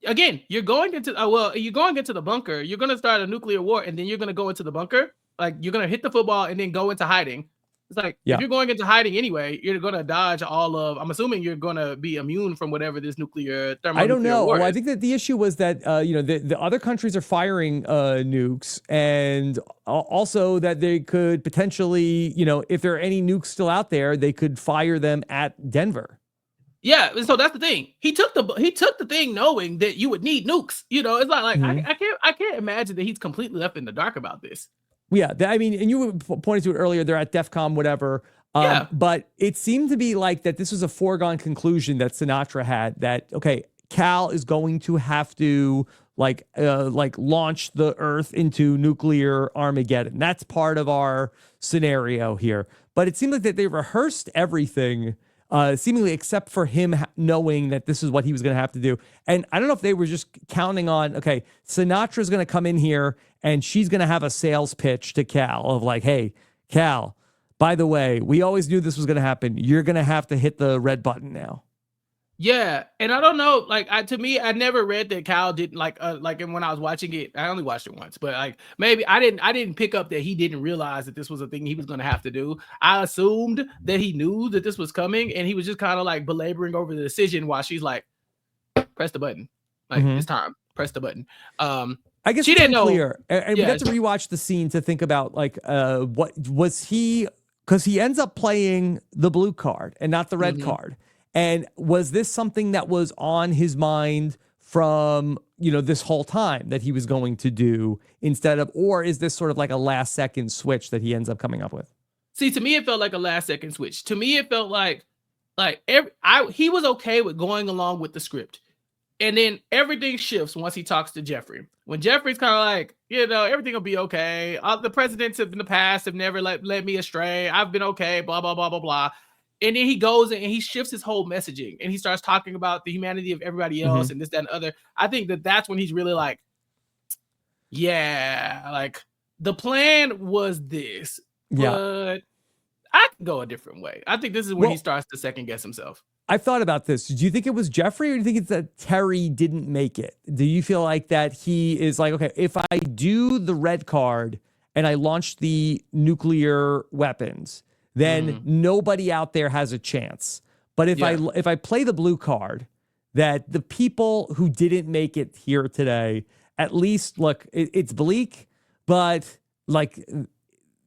Again, you're going into you're going into the bunker. You're going to start a nuclear war, and then you're going to go into the bunker. Like you're going to hit the football and then go into hiding. It's like if you're going into hiding anyway, you're going to dodge all of. I'm assuming you're going to be immune from whatever this nuclear thermonuclear I don't know. war is. Well, I think that the issue was that the other countries are firing nukes, and also that they could potentially, if there are any nukes still out there, they could fire them at Denver. Yeah, so that's the thing. He took the thing knowing that you would need nukes. It's not like I can't imagine that he's completely left in the dark about this. Yeah, I mean, and you pointed to it earlier. They're at DEF CON, whatever. But it seemed to be like that this was a foregone conclusion that Sinatra had that, okay, Cal is going to have to like launch the Earth into nuclear Armageddon. That's part of our scenario here. But it seemed like that they rehearsed everything, seemingly except for him knowing that this is what he was going to have to do. And I don't know if they were just counting on, okay, Sinatra's going to come in here and she's going to have a sales pitch to Cal of like, hey, Cal, by the way, we always knew this was going to happen. You're going to have to hit the red button now. Yeah, and I don't know, like to me, I never read that Cal didn't and when I was watching it, I only watched it once, but like maybe I didn't pick up that he didn't realize that this was a thing he was going to have to do. I assumed that he knew that this was coming, and he was just kind of like belaboring over the decision while she's like, press the button, like it's time, press the button. I guess she didn't know. Clear. And we got to rewatch the scene to think about like what was he, because he ends up playing the blue card and not the red card. And was this something that was on his mind from, this whole time that he was going to do instead of, or is this sort of like a last second switch that he ends up coming up with? See, to me, it felt like a last second switch. To me, it felt like he was okay with going along with the script. And then everything shifts once he talks to Jeffrey. When Jeffrey's kind of like, everything will be okay. The presidents in the past have never led me astray. I've been okay, blah, blah, blah, blah, blah. And then he goes and he shifts his whole messaging and he starts talking about the humanity of everybody else and this, that, and other. I think that's when he's really like, yeah, like the plan was this, but I can go a different way. I think this is when he starts to second guess himself. I've thought about this. Do you think it was Jeffrey or do you think it's that Terry didn't make it? Do you feel like that he is like, okay, if I do the red card and I launch the nuclear weapons, then nobody out there has a chance. But if I play the blue card, that the people who didn't make it here today, at least look, it's bleak, but like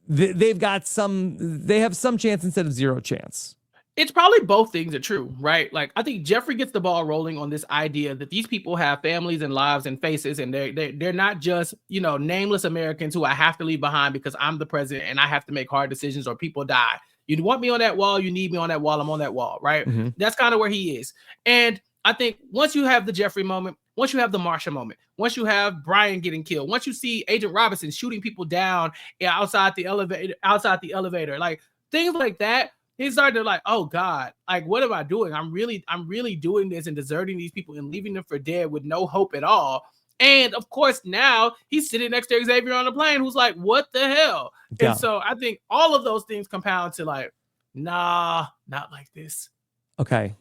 they have some chance instead of zero chance. It's probably both things are true, right? Like I think Jeffrey gets the ball rolling on this idea that these people have families and lives and faces, and they're not just nameless Americans who I have to leave behind because I'm the president and I have to make hard decisions or people die. You want me on that wall, you need me on that wall, I'm on that wall, right? That's kind of where he is. And I think once you have the Jeffrey moment, once you have the Marsha moment, once you have Brian getting killed, once you see Agent Robinson shooting people down outside the elevator, like things like that. He started to like, oh God, like what am I doing? I'm really doing this and deserting these people and leaving them for dead with no hope at all. And of course, now he's sitting next to Xavier on the plane, who's like, what the hell? Yeah. And so I think all of those things compound to like, nah, not like this. Okay.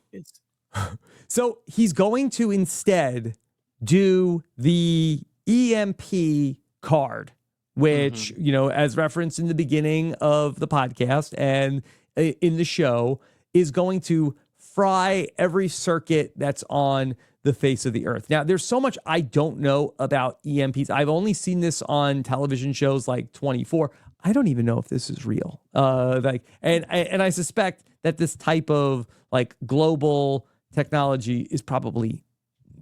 So he's going to instead do the EMP card, which, as referenced in the beginning of the podcast and in the show, is going to fry every circuit that's on the face of the earth. Now, there's so much I don't know about EMPs. I've only seen this on television shows like 24. I don't even know if this is real. And I suspect that this type of like global technology is probably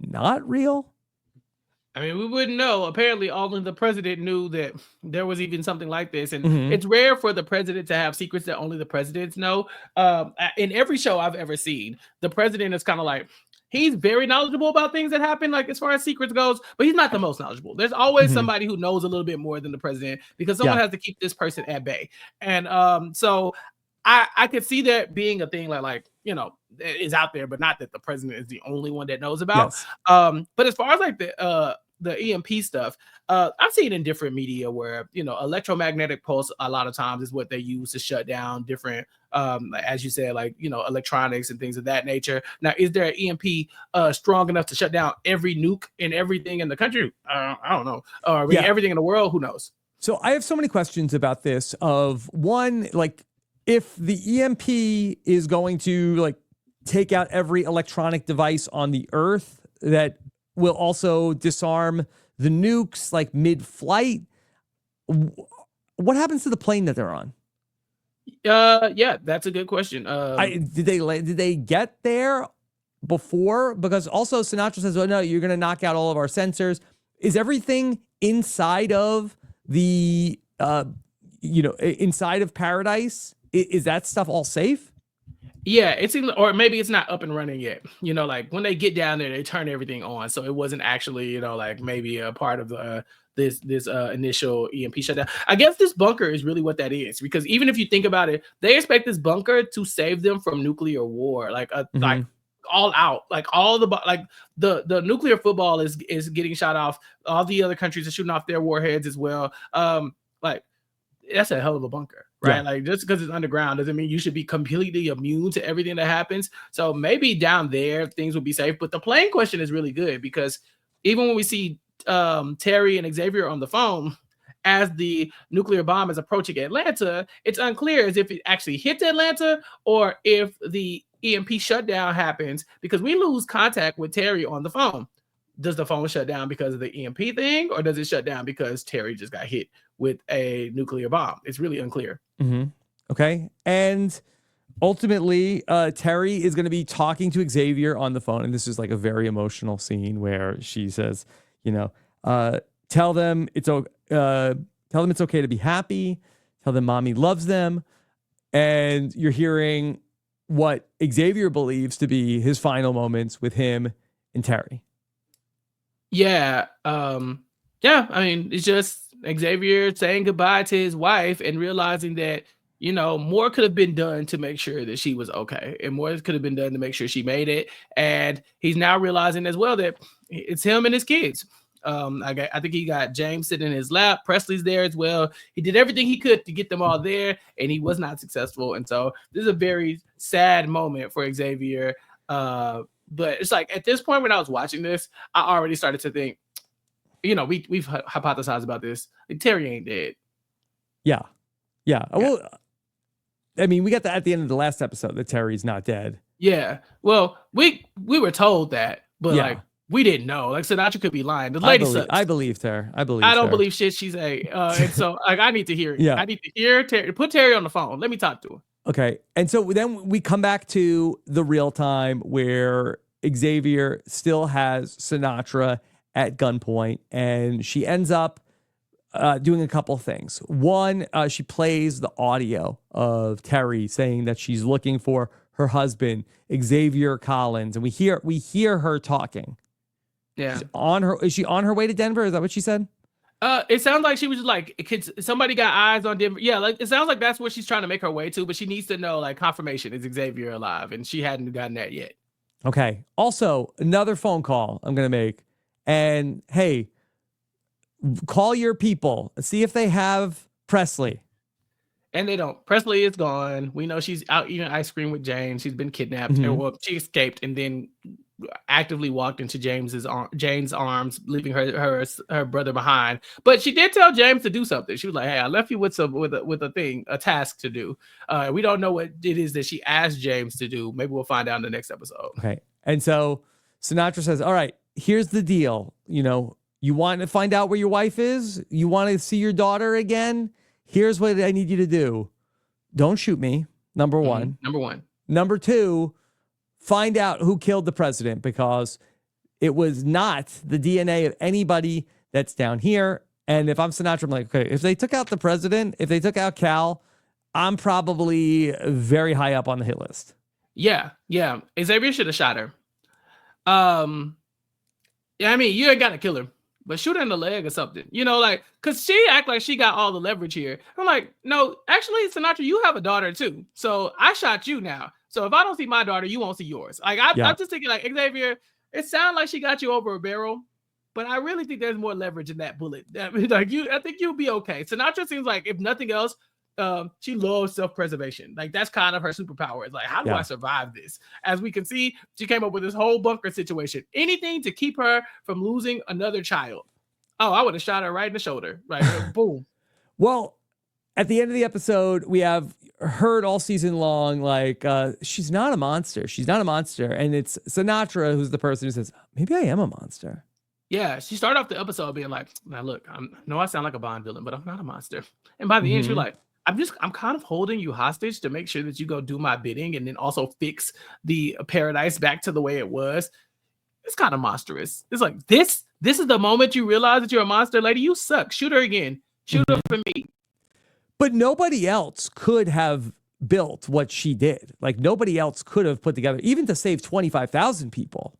not real. I mean, we wouldn't know. Apparently, only the president knew that there was even something like this, and Hmm. it's rare for the president to have secrets that only the presidents know. In every show I've ever seen, the president is kind of like he's very knowledgeable about things that happen, like as far as secrets goes, but he's not the most knowledgeable. There's always Hmm. somebody who knows a little bit more than the president because someone Yeah. has to keep this person at bay, and so I could see that being a thing is out there, but not that the president is the only one that knows about. Yes. But as far as like the EMP stuff, I've seen in different media where electromagnetic pulse a lot of times is what they use to shut down different, as you said, like electronics and things of that nature. Now, is there an EMP strong enough to shut down every nuke and everything in the country? I don't know. Or maybe Yeah. everything in the world? Who knows? So I have so many questions about this. Of one, like, if the EMP is going to like take out every electronic device on the Earth, that will also disarm the nukes like mid-flight. What happens to the plane that they're on? Yeah, that's a good question. Did they get there before? Because also Sinatra says, "Oh no, you're going to knock out all of our sensors." Is everything inside of the inside of Paradise? Is that stuff all safe? Yeah, it's or maybe it's not up and running yet. Like when they get down there, they turn everything on, so it wasn't actually, like maybe a part of the this initial EMP shutdown. I guess this bunker is really what that is, because even if you think about it, they expect this bunker to save them from nuclear war, like Hmm. all out, like the nuclear football is getting shot off. All the other countries are shooting off their warheads as well. Like that's a hell of a bunker, Yeah. right? Like just because it's underground doesn't mean you should be completely immune to everything that happens. So maybe down there things will be safe. But the plane question is really good because even when we see Terry and Xavier on the phone as the nuclear bomb is approaching Atlanta, it's unclear as if it actually hit Atlanta or if the EMP shutdown happens because we lose contact with Terry on the phone. Does the phone shut down because of the EMP thing, or does it shut down because Terry just got hit with a nuclear bomb? It's really unclear. Hmm. Okay. And ultimately, Terry is going to be talking to Xavier on the phone. And this is like a very emotional scene where she says, you know, tell them tell them it's okay to be happy. Tell them mommy loves them. And you're hearing what Xavier believes to be his final moments with him and Terry. Yeah. Yeah. I mean, it's just Xavier saying goodbye to his wife and realizing that, more could have been done to make sure that she was okay. And more could have been done to make sure she made it. And he's now realizing as well that it's him and his kids. I think he got James sitting in his lap. Presley's there as well. He did everything he could to get them all there, and he was not successful. And so this is a very sad moment for Xavier. But it's like at this point when I was watching this, I already started to think, we've hypothesized about this. Like, Terry ain't dead. Yeah. Yeah. Yeah. Well, I mean, we got that at the end of the last episode that Terry's not dead. Yeah. Well, we were told that, but Yeah. like we didn't know. Like Sinatra could be lying. The I lady believe, sucks. I believed her. I believe I don't her. believe shit she say. And so like I need to hear it. Yeah. I need to hear Terry. Put Terry on the phone. Let me talk to her. Okay. And so then we come back to the real time where Xavier still has Sinatra at gunpoint, and she ends up doing a couple things. One, she plays the audio of Terry saying that she's looking for her husband, Xavier Collins, and we hear her talking. Yeah. Is she on her way to Denver? Is that what she said? It sounds like she was just like, somebody got eyes on Denver. Yeah, like it sounds like that's what she's trying to make her way to, but she needs to know like confirmation is Xavier alive, and she hadn't gotten that yet. Okay. Also, another phone call I'm gonna make, and hey, call your people, see if they have Presley. And they don't. Presley is gone. We know she's out eating ice cream with James. She's been kidnapped. Mhm. And, well, she escaped and then actively walked into Jane's arms, leaving her brother behind. But she did tell James to do something. She was like, "Hey, I left you with a task to do." We don't know what it is that she asked James to do. Maybe we'll find out in the next episode. Okay. And so Sinatra says, "All right, here's the deal. You want to find out where your wife is? You want to see your daughter again? Here's what I need you to do. Don't shoot me, number one. Number one. Number two, find out who killed the president, because It was not the DNA of anybody that's down here. And if I'm Sinatra, I'm like, okay, if they took out the president, if they took out Cal, I'm probably very high up on the hit list. Yeah. Xavier should have shot her. Yeah, I mean, you ain't got to kill her, but shoot her in the leg or something. Like, because she act like she got all the leverage here. I'm like, no, actually, Sinatra, you have a daughter too. So I shot you now. So if I don't see my daughter, you won't see yours. Like, I'm just thinking, like, Xavier, it sounds like she got you over a barrel, but I really think there's more leverage in that bullet. I think you'll be okay. Sinatra seems like, if nothing else, she loves self-preservation. Like, that's kind of her superpower. It's like, how do I survive this? As we can see, she came up with this whole bunker situation. Anything to keep her from losing another child. Oh, I would have shot her right in the shoulder. Right, boom. Well, at the end of the episode, we have heard all season long, like, she's not a monster. She's not a monster. And it's Sinatra who's the person who says, maybe I am a monster. Yeah, she started off the episode being like, now look, I sound like a Bond villain, but I'm not a monster. And by the end, she's like, I'm kind of holding you hostage to make sure that you go do my bidding and then also fix the paradise back to the way it was. It's kind of monstrous. It's like, this is the moment you realize that you're a monster, lady. You suck. Shoot her again. Shoot her for me. But nobody else could have built what she did. Like, nobody else could have put together, even to save 25,000 people.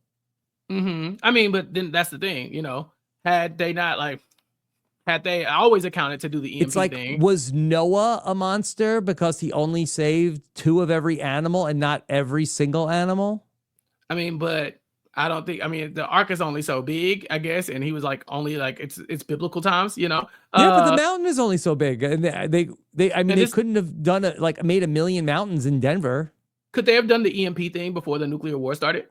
I mean, but then that's the thing, had they always accounted to do the EMP thing. Was Noah a monster because he only saved 2 of every animal and not every single animal? I mean, but I don't think, the ark is only so big, I guess, and he was like only like it's biblical times, Yeah, but the mountain is only so big, and they couldn't have done made 1 million mountains in Denver. Could they have done the EMP thing before the nuclear war started?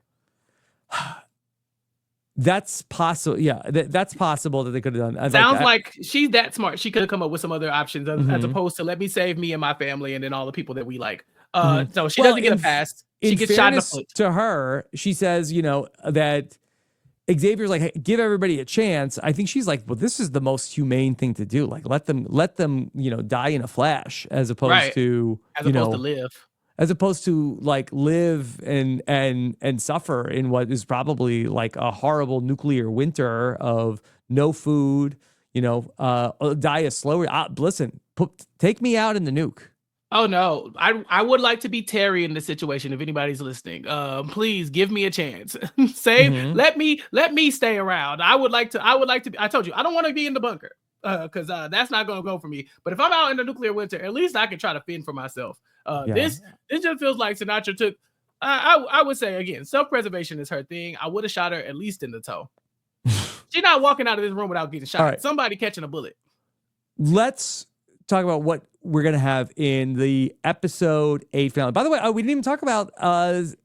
That's possible. Yeah, that's possible that they could have done. Sounds like she's that smart. She could have come up with some other options as opposed to let me save me and my family and then all the people that we like. So she doesn't get a pass. She gets shot in the foot. To her, she says, that Xavier's like, hey, give everybody a chance. I think she's like, well, this is the most humane thing to do. Like, let them, die in a flash as opposed to live. As opposed to like live and suffer in what is probably like a horrible nuclear winter of no food, die a slower. Listen, take me out in the nuke. Oh no, I would like to be Terry in this situation. If anybody's listening, please give me a chance. Let me stay around. I would like to. I told you, I don't want to be in the bunker because that's not going to go for me. But if I'm out in the nuclear winter, at least I can try to fend for myself. This just feels like Sinatra took. I would say again, self-preservation is her thing. I would have shot her at least in the toe. She's not walking out of this room without getting shot. Right. Somebody catching a bullet. Let's talk about what we're going to have in the episode 8 finale. By the way, we didn't even talk about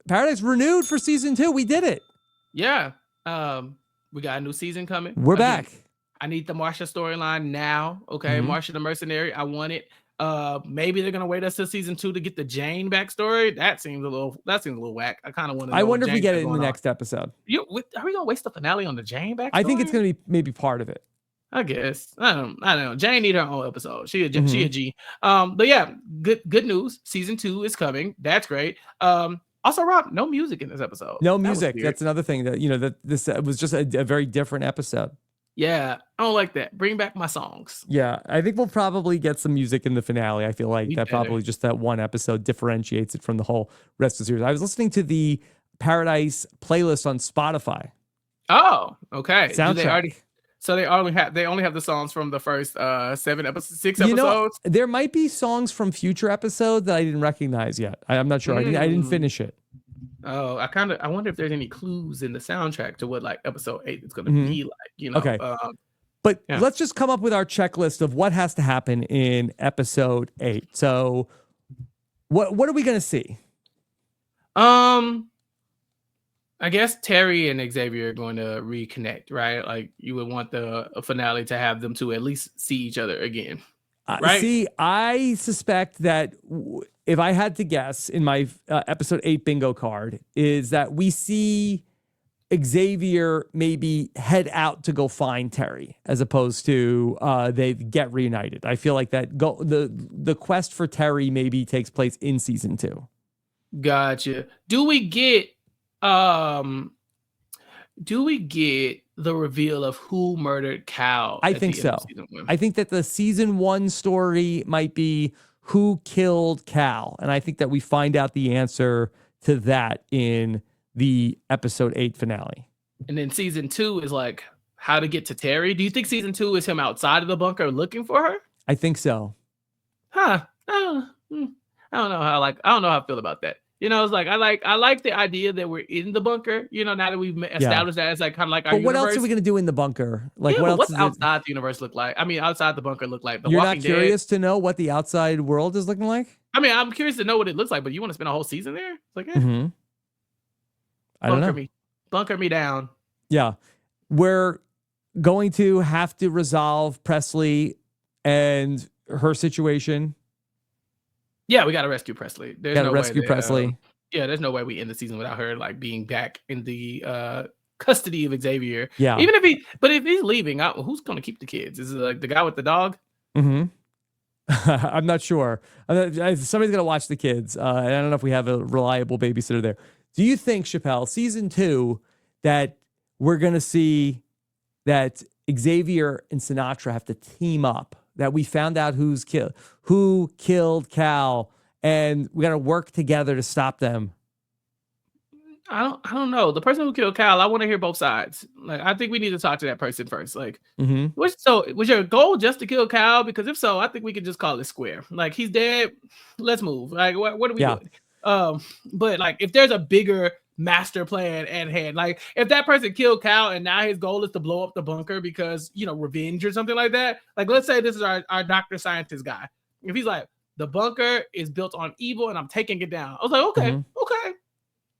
Paradise renewed for season 2. We did it. Yeah. We got a new season coming. We're back. I need the Marsha storyline now. Okay. Marsha the mercenary. I want it. Maybe they're gonna wait us till season 2 to get the Jane backstory. That seems a little whack. I kind of want to. I wonder if we get it in the next episode. Are we gonna waste the finale on the Jane backstory? I think it's gonna be maybe part of it. I guess I don't know. Jane need her own episode. She a G. But yeah, good news. Season 2 is coming. That's great. Also, Rob, no music in this episode. No music. That's another thing that this was just a very different episode. Yeah, I don't like that. Bring back my songs. Yeah, I think we'll probably get some music in the finale. I feel like probably just that one episode differentiates it from the whole rest of the series. I was listening to the Paradise playlist on Spotify. Oh, okay. Soundtrack. They only have the songs from the first 6 episodes. There might be songs from future episodes that I didn't recognize yet. I'm not sure. I didn't finish it. Oh, I wonder if there's any clues in the soundtrack to what like episode 8 is going to be like. Okay. But let's just come up with our checklist of what has to happen in episode 8. So, what are we going to see? I guess Terry and Xavier are going to reconnect, right? Like you would want the finale to have them to at least see each other again, right? See, I suspect that if I had to guess in my episode 8 bingo card is that we see Xavier maybe head out to go find Terry as opposed to they get reunited. I feel like that the quest for Terry maybe takes place in season 2. Gotcha. Do we get do we get the reveal of who murdered Cal? I at think the end so. of season 1? I think that the season 1 story might be who killed Cal. And I think that we find out the answer to that in the episode 8 finale. And then season 2 is like how to get to Terry. Do you think season 2 is him outside of the bunker looking for her? I think so. Huh. I don't know how I feel about that. It's like I like the idea that we're in the bunker. Now that we've established that as like kind of like our But universe. what else are we going to do in the bunker? Like, Yeah, what but else what's is outside the universe look like? I mean, outside the bunker look like. The You're Walking not curious Dead. to know what the outside world is looking like? I mean, I'm curious to know what it looks like, but you want to spend a whole season there? It's like, I don't know. Bunker me down. Yeah. We're going to have to resolve Presley and her situation. Yeah, we got to rescue Presley. There's no rescue way Presley. there's no way we end the season without her like being back in the custody of Xavier. Yeah. Even if he's leaving, who's going to keep the kids? Is it like the guy with the dog? I'm not sure. Somebody's going to watch the kids. And I don't know if we have a reliable babysitter there. Do you think, Chappell, season 2, that we're going to see that Xavier and Sinatra have to team up? That we found out who killed Cal, and we got to work together to stop them. I don't know. The person who killed Cal, I want to hear both sides. Like, I think we need to talk to that person first. Like, was your goal just to kill Cal? Because if so, I think we could just call it square. Like, he's dead. Let's move. Like, what are we doing? But like, if there's a bigger master plan at hand, like if that person killed Cal and now his goal is to blow up the bunker because revenge or something like that. Like, let's say this is our Dr. Scientist guy. If he's like, the bunker is built on evil and I'm taking it down, I was like, okay,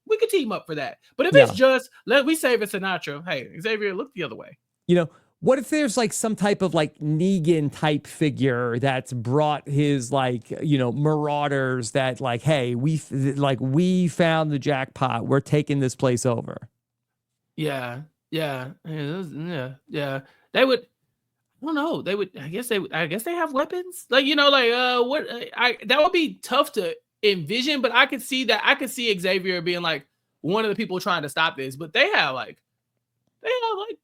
we could team up for that. But if it's just we save it Sinatra, hey, Xavier, look the other way. What if there's like some type of like Negan type figure that's brought his marauders that like, hey, we found the jackpot. We're taking this place over. Yeah. They would. I don't know. They would. I guess they have weapons. Like what? That would be tough to envision. But I could see that. I could see Xavier being like one of the people trying to stop this. But they have like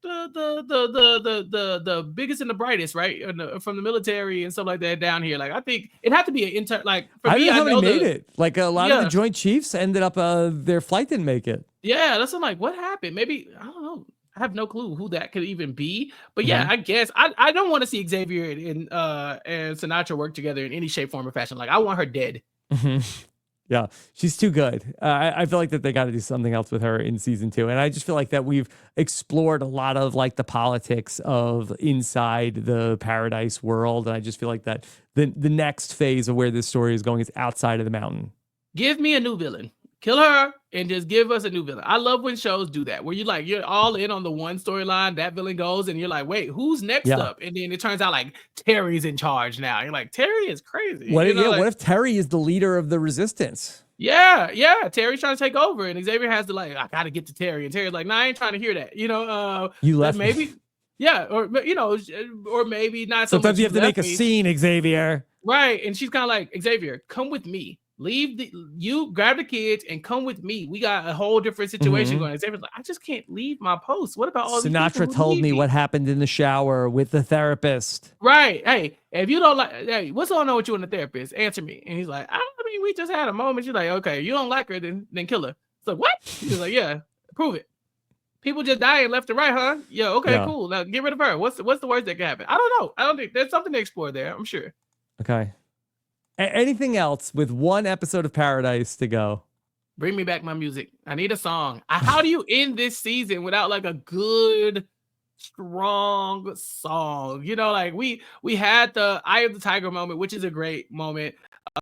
the biggest and the brightest, right? From the military and stuff like that down here. Like, I think it had to be an intern. Like, for I me, don't know how many made it. Like, a lot of the Joint Chiefs ended up their flight didn't make it. Yeah, that's like, what happened? Maybe, I don't know. I have no clue who that could even be. But yeah, I guess I don't want to see Xavier and Sinatra work together in any shape, form, or fashion. Like, I want her dead. Yeah, she's too good. I feel like that they got to do something else with her in season 2. And I just feel like that we've explored a lot of like the politics of inside the Paradise world. And I just feel like that the next phase of where this story is going is outside of the mountain. Give me a new villain. Kill her and just give us a new villain. I love when shows do that, where you're all in on the one storyline, that villain goes, and you're like, wait, who's next up? And then it turns out like Terry's in charge now. You're like, Terry is crazy. What if Terry is the leader of the resistance? Yeah. Terry's trying to take over, and Xavier has to I gotta get to Terry, and Terry's like, nah, I ain't trying to hear that. You left maybe, me. Yeah, or maybe not. Sometimes you have to make a scene, Xavier. Right, and she's kind of like, Xavier, come with me. You grab the kids and come with me. We got a whole different situation going. Xavier's like, I just can't leave my post. What about all these people Sinatra told me what happened in the shower with the therapist. Right. Hey, if you don't hey, what's going on with you and the therapist? Answer me. And he's like, I mean, we just had a moment. She's like, okay, you don't like her, then kill her. So what? He's like, yeah, prove it. People just dying left and right, huh? Yeah, okay, cool. Now get rid of her. What's the worst that can happen? I don't know. I don't think there's something to explore there, I'm sure. Okay. Anything else with one episode of Paradise to go? Bring me back my music. I need a song. How do you end this season without like a good, strong song? Like we had the Eye of the Tiger moment, which is a great moment.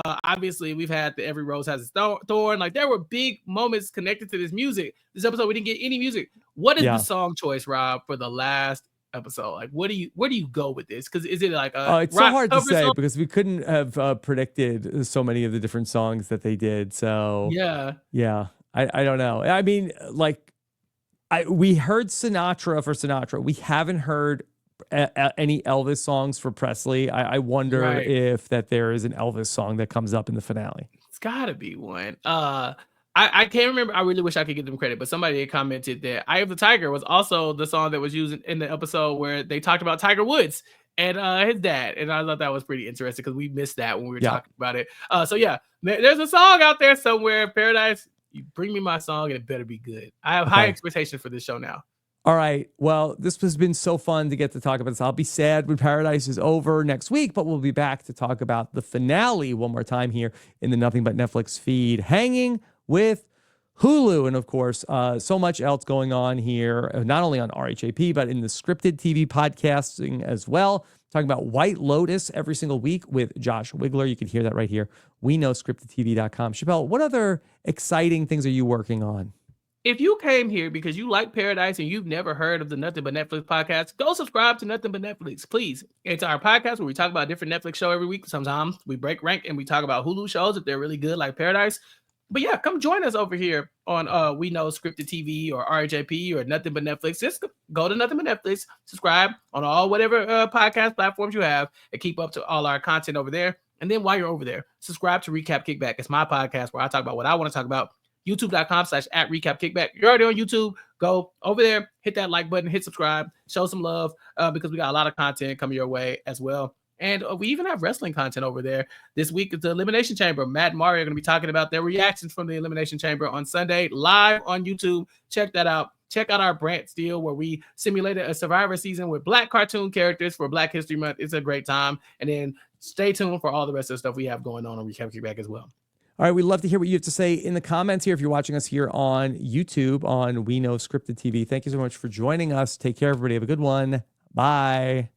Obviously, we've had the Every Rose Has its Thorn. Like, there were big moments connected to this music. This episode, we didn't get any music. What is the song choice, Rob, for the last episode? Like, where do you go with this? Because is it like it's so hard to say because we couldn't have predicted so many of the different songs that they did. So yeah, I don't know. I mean, like, we heard Sinatra for Sinatra. We haven't heard any Elvis songs for Presley. I wonder if that there is an Elvis song that comes up in the finale. It's gotta be one. I can't remember. I really wish I could give them credit, but somebody had commented that "Eye of the Tiger" was also the song that was used in the episode where they talked about Tiger Woods and his dad, and I thought that was pretty interesting because we missed that when we were Yeah. talking about it. So yeah, there's a song out there somewhere, Paradise. You bring me my song, and it better be good. I have high expectations for this show now. All right. Well, this has been so fun to get to talk about this. I'll be sad when Paradise is over next week, but we'll be back to talk about the finale one more time here in the Nothing But Netflix feed, hanging with Hulu. And of course, so much else going on here, not only on RHAP, but in the scripted TV podcasting as well. Talking about White Lotus every single week with Josh Wigler. You can hear that right here. We know scriptedtv.com. Chappell, what other exciting things are you working on? If you came here because you like Paradise and you've never heard of the Nothing But Netflix podcast, go subscribe to Nothing But Netflix, please. It's our podcast where we talk about a different Netflix show every week. Sometimes we break rank and we talk about Hulu shows if they're really good, like Paradise. But yeah, come join us over here on We Know Scripted TV or RHAP or Nothing But Netflix. Just go to Nothing But Netflix, subscribe on all whatever podcast platforms you have, and keep up to all our content over there. And then while you're over there, subscribe to Recap Kickback. It's my podcast where I talk about what I want to talk about. YouTube.com/@recapkickback. You're already on YouTube. Go over there, hit that like button, hit subscribe, show some love because we got a lot of content coming your way as well. And we even have wrestling content over there. This week is the Elimination Chamber. Matt and Mario are going to be talking about their reactions from the Elimination Chamber on Sunday live on YouTube. Check that out. Check out our Brant Steele where we simulated a Survivor season with Black cartoon characters for Black History Month. It's a great time. And then stay tuned for all the rest of the stuff we have going on Recap Kickback as well. All right, we'd love to hear what you have to say in the comments here if you're watching us here on YouTube on We Know Scripted TV. Thank you so much for joining us. Take care, everybody. Have a good one. Bye.